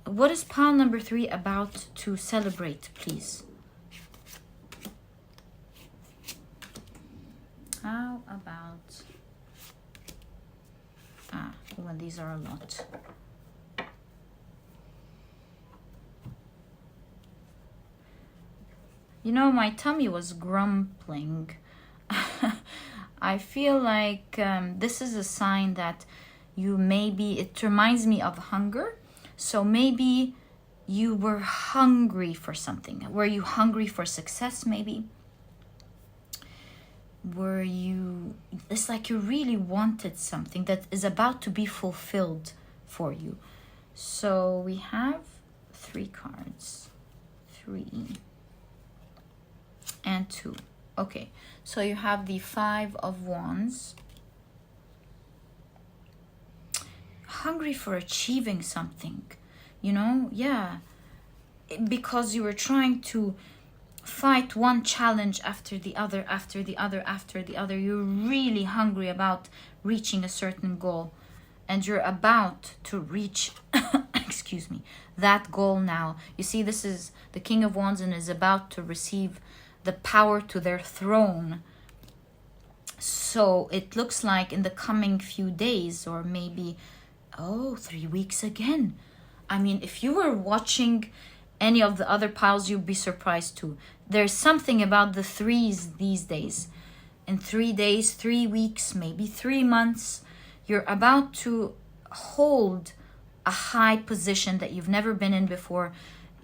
What is pile number 3 about to celebrate, please? How about... well, these are a lot. You know, my tummy was grumbling. I feel like this is a sign that it reminds me of hunger. So maybe you were hungry for something. Were you hungry for success, maybe? It's like you really wanted something that is about to be fulfilled for you. So we have 3 cards. 3 and 2. Okay, so you have the 5 of Wands. Hungry for achieving something, you know? Yeah, because you were trying to fight one challenge after the other, after the other, after the other. You're really hungry about reaching a certain goal, and you're about to reach excuse me, that goal now. You see, this is the King of Wands and is about to receive the power to their throne. So it looks like in the coming few days, or maybe 3 weeks again. I mean, if you were watching any of the other piles, you'd be surprised too. There's something about the 3s these days. in 3 days, 3 weeks, maybe 3 months. You're about to hold a high position that you've never been in before.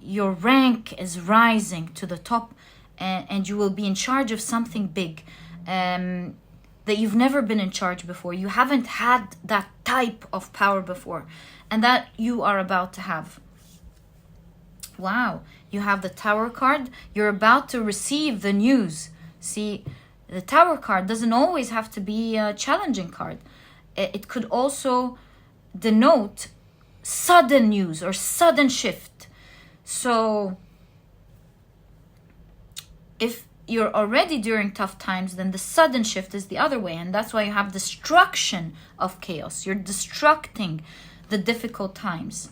Your rank is rising to the top, and you will be in charge of something big that you've never been in charge before. You haven't had that type of power before, and that you are about to have. Wow, you have the Tower card. You're about to receive the news. See, the Tower card doesn't always have to be a challenging card. It could also denote sudden news or sudden shift. So if you're already during tough times, then the sudden shift is the other way, and that's why you have destruction of chaos. You're destructing the difficult times,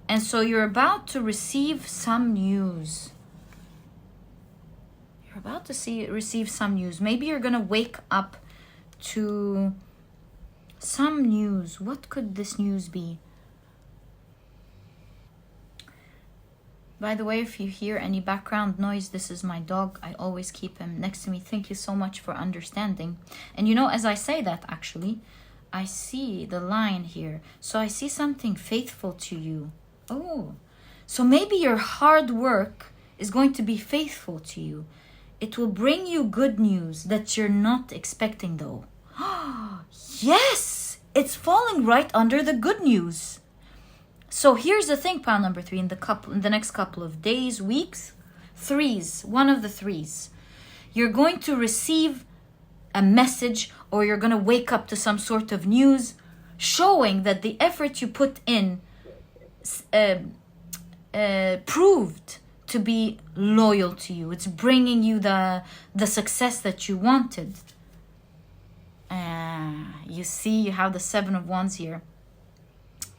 and so you're about to receive some news. You're about to receive some news. Maybe you're gonna wake up to some news. What could this news be? By the way, if you hear any background noise, this is my dog. I always keep him next to me. Thank you so much for understanding. And you know, as I say that, actually, I see the line here. So I see something faithful to you. Oh, so maybe your hard work is going to be faithful to you. It will bring you good news that you're not expecting, though. Yes, it's falling right under the good news. So here's the thing, pile number 3, in the next couple of days, weeks, threes, one of the threes. You're going to receive a message, or you're going to wake up to some sort of news showing that the effort you put in proved to be loyal to you. It's bringing you the success that you wanted. You see, you have the 7 of Wands here.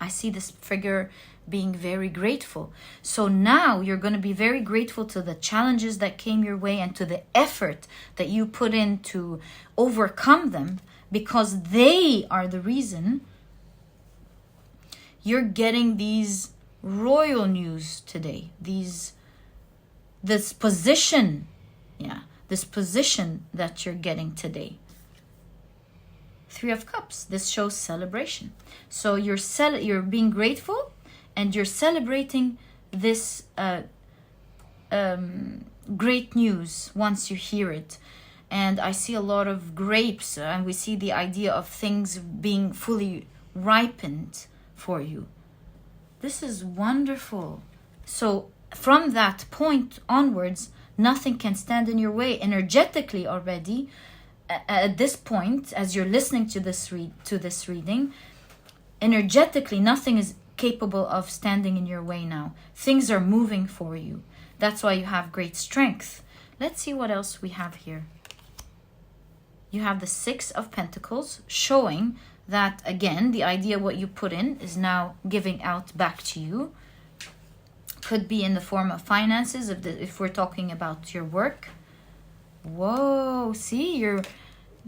I see this figure being very grateful. So now you're going to be very grateful to the challenges that came your way and to the effort that you put in to overcome them, because they are the reason you're getting these royal news today. This position that you're getting today. 3 of Cups. This shows celebration. So you're being grateful, and you're celebrating this great news once you hear it. And I see a lot of grapes, and we see the idea of things being fully ripened for you. This is wonderful. So from that point onwards, nothing can stand in your way energetically already. At this point, as you're listening to this reading, energetically, nothing is capable of standing in your way now. Things are moving for you. That's why you have great strength. Let's see what else we have here. You have the 6 of Pentacles, showing that, again, the idea what you put in is now giving out back to you. Could be in the form of finances, if we're talking about your work. Whoa, see,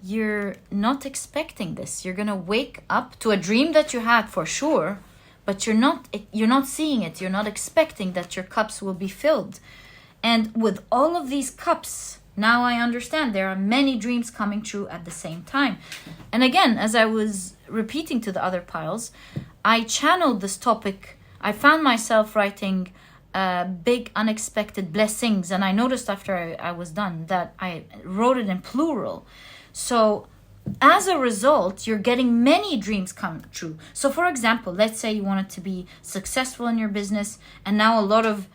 you're not expecting this. You're gonna wake up to a dream that you had for sure, but you're not seeing it. You're not expecting that your cups will be filled. And with all of these cups, now I understand there are many dreams coming true at the same time. And again, as I was repeating to the other piles, I channeled this topic. I found myself writing big unexpected blessings, and I noticed after I was done that I wrote it in plural. So as a result, you're getting many dreams come true. So for example, let's say you wanted to be successful in your business, and now a lot of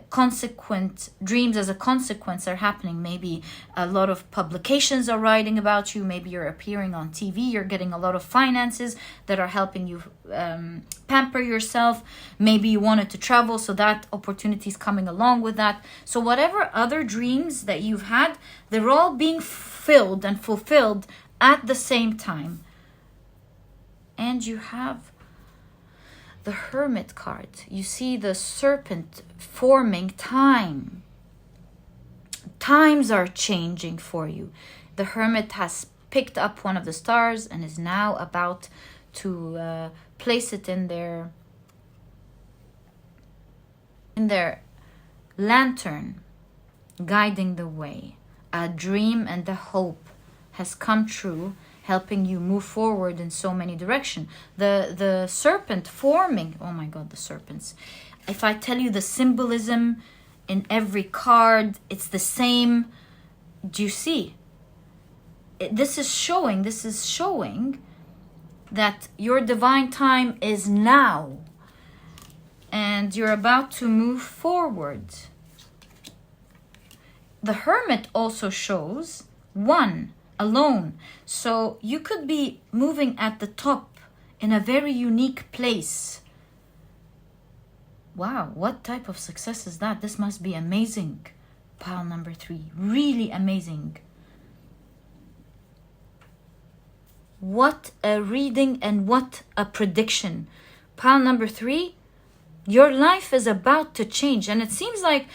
consequent dreams as a consequence are happening. Maybe a lot of publications are writing about you. Maybe you're appearing on TV. You're getting a lot of finances that are helping you pamper yourself. Maybe you wanted to travel, so that opportunity is coming along with that. So whatever other dreams that you've had, they're all being filled and fulfilled at the same time. And you have the Hermit card. You see the serpent forming time. Times are changing for you. The Hermit has picked up one of the stars and is now about to place it in their lantern, guiding the way. A dream and a hope has come true, helping you move forward in so many directions. The serpent forming, oh my god, the serpents. If I tell you the symbolism in every card, it's the same. Do you see? This is showing that your divine time is now. And you're about to move forward. The Hermit also shows one, alone. So you could be moving at the top in a very unique place. Wow, what type of success is that? This must be amazing. Pile number 3, really amazing. What a reading and what a prediction. Pile number 3, your life is about to change. And it seems like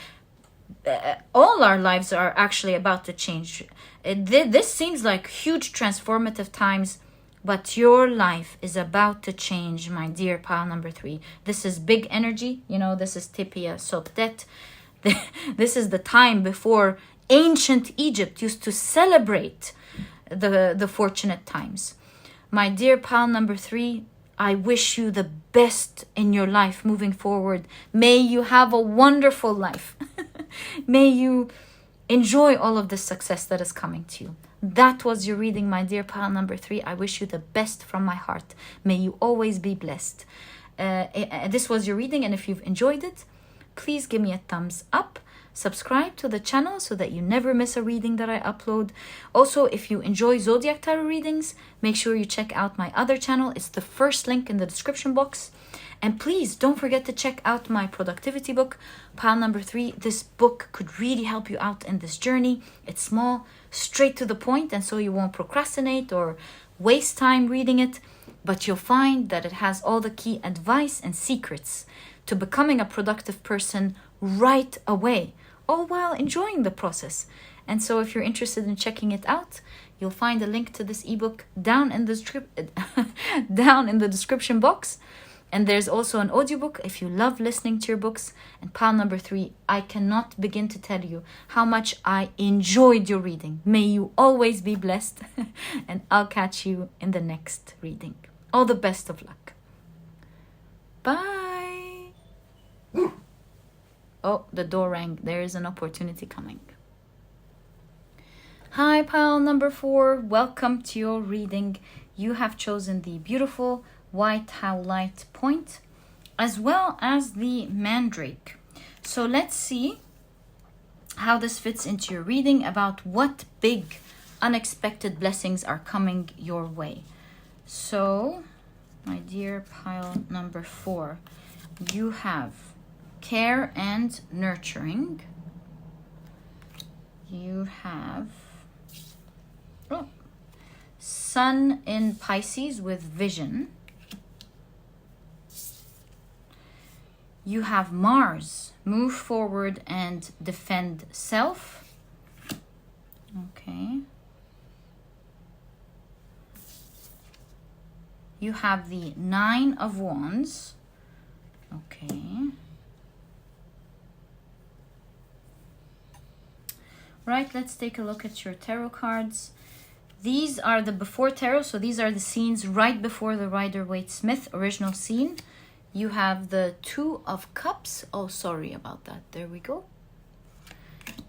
all our lives are actually about to change. This seems like huge transformative times, but your life is about to change, my dear pile number 3. This is big energy. You know, this is Tipia Soptet. This is the time before ancient Egypt used to celebrate the fortunate times. My dear pile number 3, I wish you the best in your life moving forward. May you have a wonderful life. May you enjoy all of the success that is coming to you. That was your reading, my dear pile number 3. I wish you the best from my heart. May you always be blessed. This was your reading, and if you've enjoyed it, please give me a thumbs up. Subscribe to the channel so that you never miss a reading that I upload. Also, if you enjoy Zodiac Tarot readings, make sure you check out my other channel. It's the first link in the description box. And please don't forget to check out my productivity book, pile number 3. This book could really help you out in this journey. It's small, straight to the point, and so you won't procrastinate or waste time reading it. But you'll find that it has all the key advice and secrets to becoming a productive person right away, all while enjoying the process. And so if you're interested in checking it out, you'll find a link to this ebook down in the description box. And there's also an audiobook if you love listening to your books. And pile number 3, I cannot begin to tell you how much I enjoyed your reading. May you always be blessed. And I'll catch you in the next reading. All the best of luck. Bye. Oh, the door rang. There is an opportunity coming. Hi, pile number 4. Welcome to your reading. You have chosen the beautiful white Howlite point, as well as the Mandrake. So let's see how this fits into your reading, about what big unexpected blessings are coming your way. So, my dear pile number 4, you have care and nurturing. You have Sun in Pisces with vision. You have Mars, move forward and defend self. Okay. You have the 9 of Wands. Okay. Right, let's take a look at your tarot cards. These are the before tarot, so these are the scenes right before the Rider-Waite-Smith original scene. You have the 2 of Cups. Oh, sorry about that. There we go.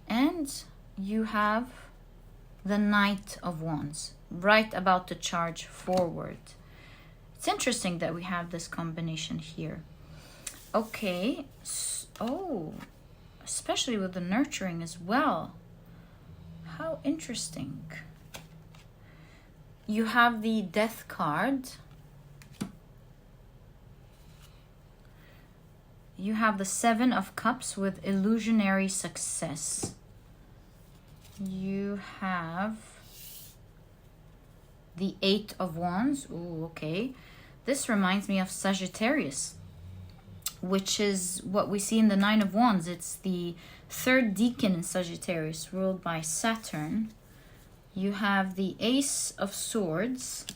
And you have the Knight of Wands, right about to charge forward. It's interesting that we have this combination here. Okay. Oh, especially with the nurturing as well. How interesting. You have the Death card. You have the 7 of Cups with illusionary success. You have the 8 of Wands. Ooh, okay. This reminds me of Sagittarius, which is what we see in the 9 of Wands. It's the 3rd decan in Sagittarius, ruled by Saturn. You have the Ace of Swords.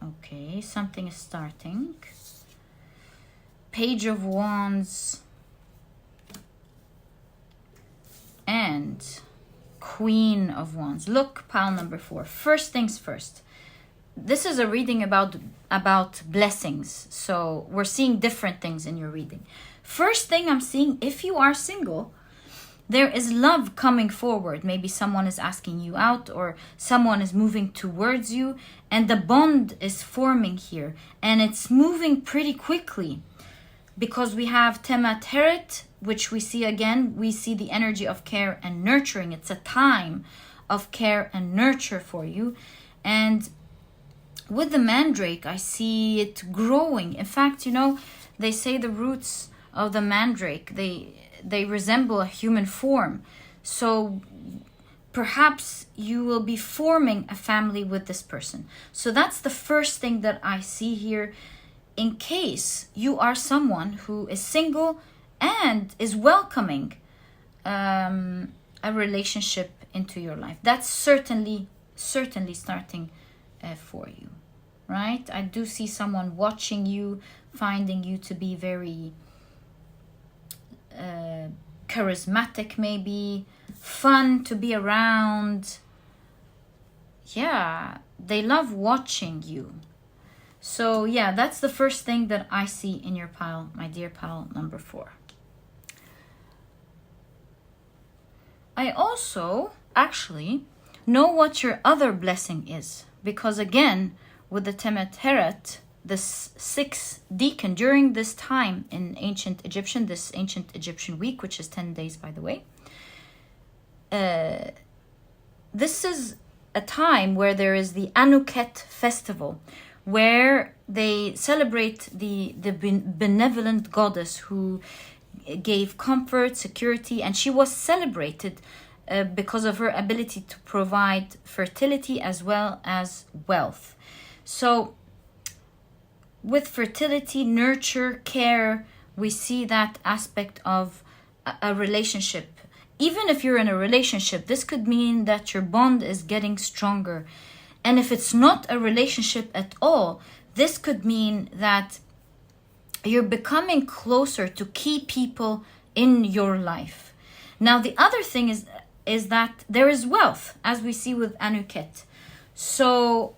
Okay, something is starting. Page of Wands. And Queen of Wands. Look, pile number 4. First things first. This is a reading about blessings. So we're seeing different things in your reading. First thing I'm seeing, if you are single, there is love coming forward. Maybe someone is asking you out or someone is moving towards you, and the bond is forming here, and it's moving pretty quickly because we have Temateret, which we see again. We see the energy of care and nurturing. It's a time of care and nurture for you. And with the Mandrake, I see it growing. In fact, you know, they say the roots of the Mandrake, they resemble a human form. So perhaps you will be forming a family with this person. So that's the first thing that I see here, in case you are someone who is single and is welcoming a relationship into your life. That's certainly starting for you, right? I do see someone watching you, finding you to be very charismatic, maybe fun to be around. Yeah, they love watching you. So yeah, that's the first thing that I see in your pile, my dear pile number 4. I also actually know what your other blessing is, because again, with the Temeteret, this 6th decan, during this time in ancient Egyptian, this ancient Egyptian week, which is 10 days, by the way, this is a time where there is the Anuket festival, where they celebrate the benevolent goddess who gave comfort, security, and she was celebrated because of her ability to provide fertility as well as wealth. So with fertility, nurture, care, we see that aspect of a relationship. Even if you're in a relationship, this could mean that your bond is getting stronger. And if it's not a relationship at all, this could mean that you're becoming closer to key people in your life. Now, the other thing is that there is wealth, as we see with Anuket. So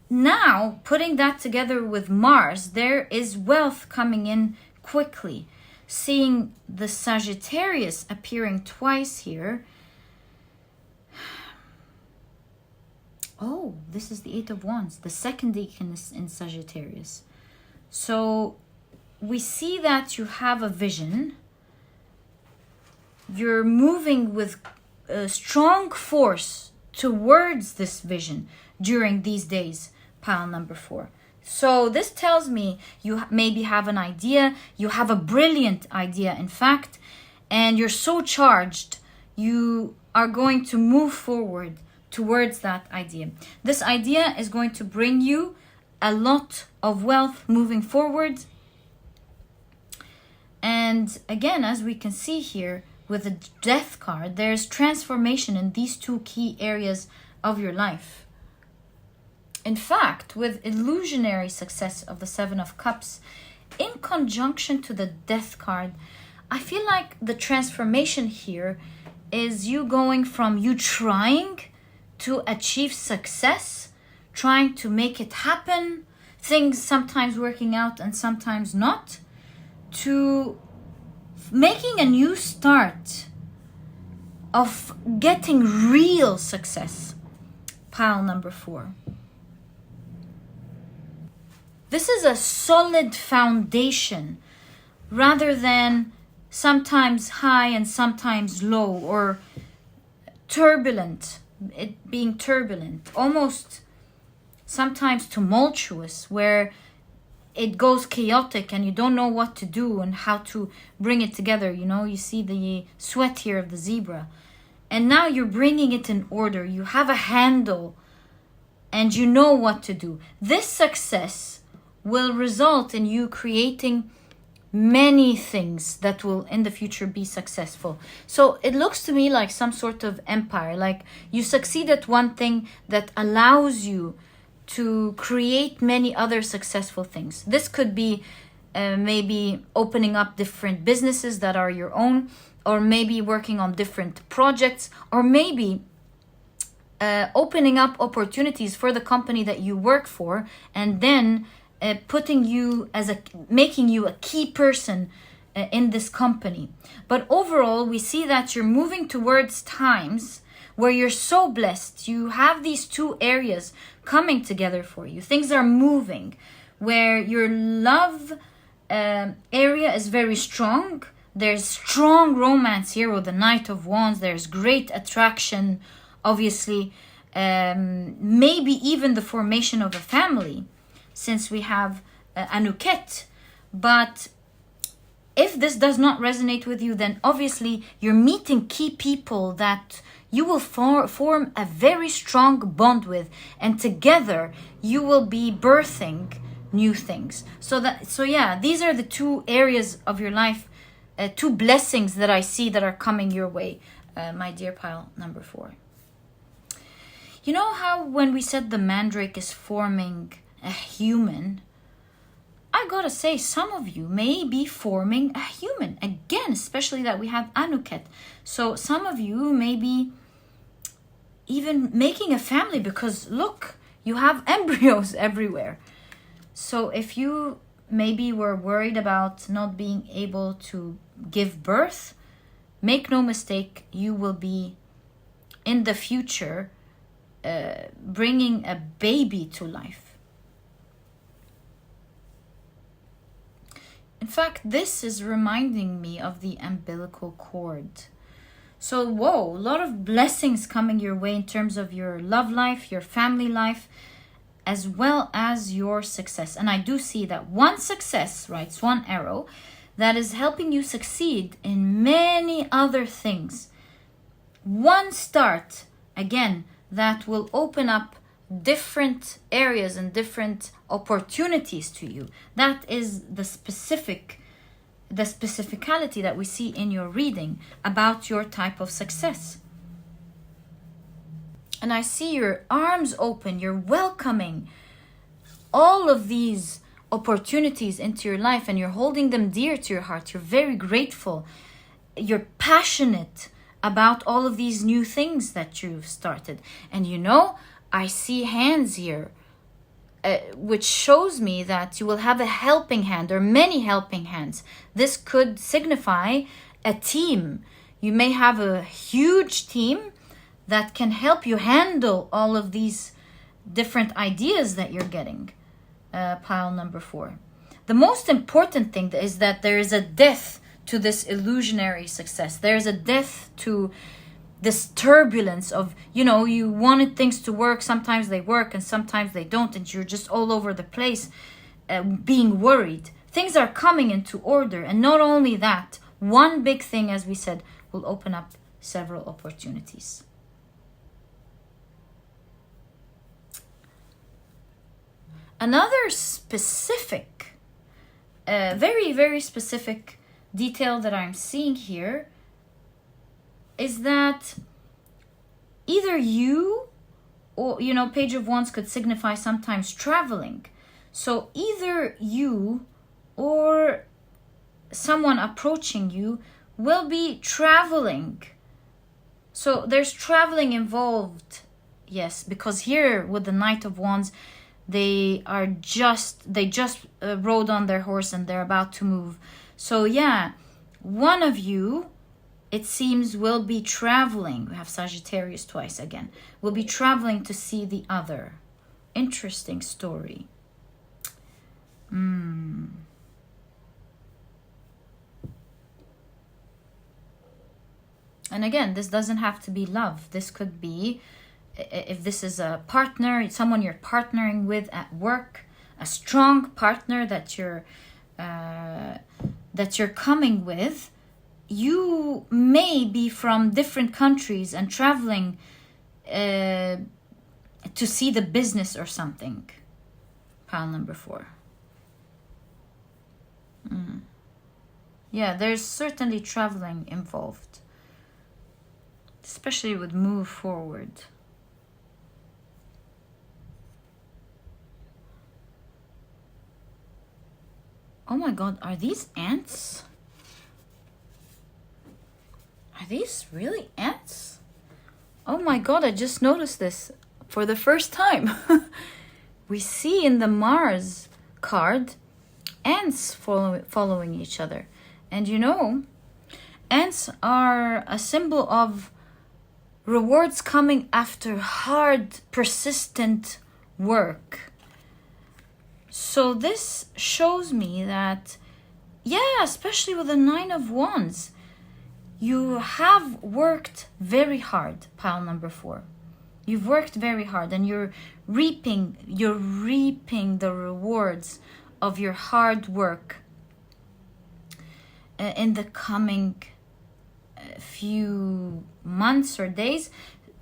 now, putting that together with Mars, there is wealth coming in quickly. Seeing the Sagittarius appearing twice here. Oh, this is the 8 of Wands. The 2nd decan is in Sagittarius. So we see that you have a vision. You're moving with a strong force towards this vision during these days, pile number 4. So this tells me you maybe have an idea. You have a brilliant idea, in fact, and you're so charged. You are going to move forward towards that idea. This idea is going to bring you a lot of wealth moving forward. And again, as we can see here with the Death card, there's transformation in these 2 key areas of your life. In fact, with illusionary success of the 7 of Cups, in conjunction to the Death card, I feel like the transformation here is you going from you trying to achieve success, trying to make it happen, things sometimes working out and sometimes not, to making a new start of getting real success. Pile number 4. This is a solid foundation rather than sometimes high and sometimes low, or turbulent. It being turbulent, almost sometimes tumultuous, where it goes chaotic and you don't know what to do and how to bring it together. You know, you see the sweat here of the zebra, and now you're bringing it in order. You have a handle and you know what to do. This success will result in you creating many things that will in the future be successful. So it looks to me like some sort of empire, like you succeed at one thing that allows you to create many other successful things. This could be maybe opening up different businesses that are your own. or maybe working on different projects, or maybe opening up opportunities for the company that you work for, and then putting you as making you a key person in this company. But overall, we see that you're moving towards times where you're so blessed. You have these two areas coming together for you. Things are moving where your love area is very strong. There's strong romance here with the Knight of Wands. There's great attraction, obviously, maybe even the formation of a family, since we have Anuket. But if this does not resonate with you, then obviously you're meeting key people that you will form a very strong bond with, and together you will be birthing new things. So yeah, these are the two areas of your life, two blessings that I see that are coming your way, my dear pile number 4. You know how when we said the Mandrake is forming a human, I gotta say, some of you may be forming a human. Again, especially that we have Anuket. So some of you may be even making a family, because look, you have embryos everywhere. So if you maybe were worried about not being able to give birth, make no mistake, you will be in the future bringing a baby to life. In fact, this is reminding me of the umbilical cord. So, whoa, a lot of blessings coming your way in terms of your love life, your family life, as well as your success. And I do see that one success, right, it's one arrow, that is helping you succeed in many other things. One start, again, that will open up different areas and different opportunities to you. That is the specificality that we see in your reading about your type of success. And I see your arms open, you're welcoming all of these opportunities into your life, and you're holding them dear to your heart. You're very grateful. You're passionate about all of these new things that you've started. And you know, I see hands here, which shows me that you will have a helping hand or many helping hands. This could signify a team. You may have a huge team that can help you handle all of these different ideas that you're getting. Pile number 4. The most important thing is that there is a death to this illusionary success. There is a death to this turbulence of, you know, you wanted things to work. Sometimes they work and sometimes they don't. And you're just all over the place being worried. Things are coming into order. And not only that, one big thing, as we said, will open up several opportunities. Another specific, very, very specific detail that I'm seeing here is that either you or, you know, Page of Wands could signify sometimes traveling. So either you or someone approaching you will be traveling. So there's traveling involved. Yes, because here with the Knight of Wands, they just rode on their horse and they're about to move. So yeah, one of you, it seems, will be traveling. We have Sagittarius twice again. Will be traveling to see the other. Interesting story. And again, this doesn't have to be love. This could be, if this is a partner, someone you're partnering with at work, a strong partner that you're coming with. You may be from different countries and traveling to see the business or something. Pile number 4. Yeah, there's certainly traveling involved, especially with move forward. Oh my God, are these ants? these really ants? Oh my god, I just noticed this for the first time. We see in the Mars card ants following each other. And you know, ants are a symbol of rewards coming after hard, persistent work. So this shows me that, yeah, especially with the 9 of Wands, you have worked very hard, pile number 4. You've worked very hard and you're reaping the rewards of your hard work in the coming few months or days.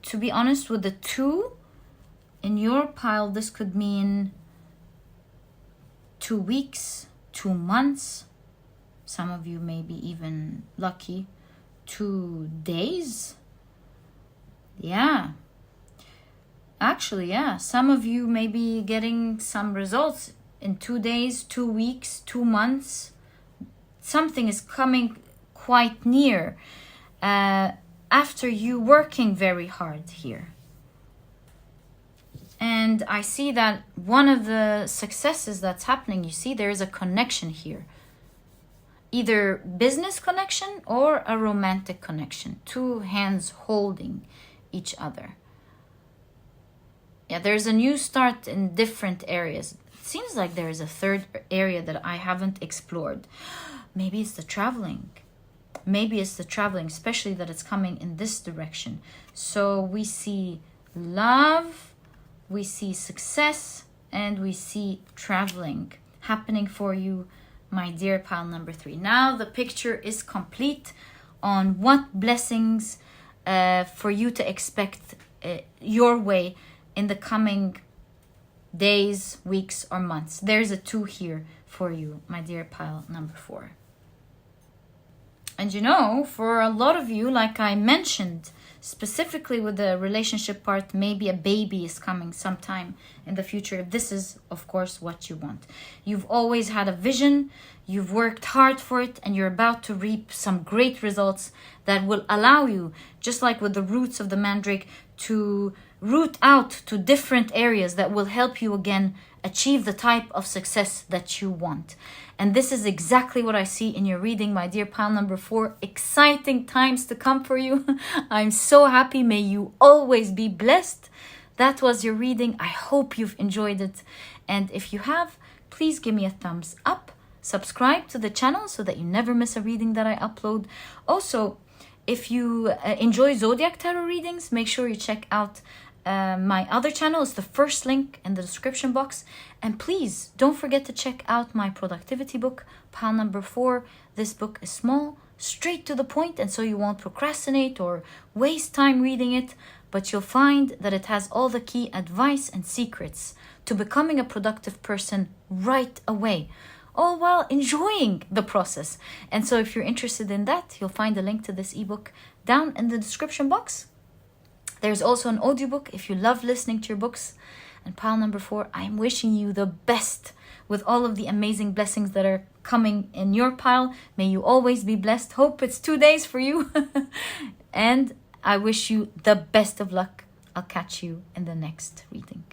To be honest, with the 2 in your pile, this could mean 2 weeks, 2 months. Some of you may be even lucky 2 days. Yeah. Actually, yeah. Some of you may be getting some results in 2 days, 2 weeks, 2 months. Something is coming quite near after you working very hard here. And I see that one of the successes that's happening, you see there is a connection here. Either business connection or a romantic connection. 2 hands holding each other. Yeah, there's a new start in different areas. It seems like there is a third area that I haven't explored. Maybe it's the traveling. Maybe it's the traveling, especially that it's coming in this direction. So we see love, we see success, and we see traveling happening for you, my dear pile number 3. Now the picture is complete on what blessings for you to expect your way in the coming days, weeks, or months. There's a 2 here for you, my dear pile number 4. And you know, for a lot of you, like I mentioned, specifically with the relationship part, maybe a baby is coming sometime in the future. This is, of course, what you want. You've always had a vision, you've worked hard for it, and you're about to reap some great results that will allow you, just like with the roots of the Mandrake, to root out to different areas that will help you again achieve the type of success that you want. And this is exactly what I see in your reading, my dear pile number 4. Exciting times to come for you. I'm so happy. May you always be blessed. That was your reading. I hope you've enjoyed it. And if you have, please give me a thumbs up. Subscribe to the channel so that you never miss a reading that I upload. Also, if you enjoy Zodiac Tarot readings, make sure you check out my other channel. Is the first link in the description box. And please don't forget to check out my productivity book, pile number 4. This book is small, straight to the point, and so you won't procrastinate or waste time reading it, but you'll find that it has all the key advice and secrets to becoming a productive person right away, all while enjoying the process. And so if you're interested in that, you'll find a link to this ebook down in the description box. There's also an audiobook if you love listening to your books. And pile number 4, I'm wishing you the best with all of the amazing blessings that are coming in your pile. May you always be blessed. Hope it's 2 days for you. And I wish you the best of luck. I'll catch you in the next reading.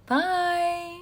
Bye.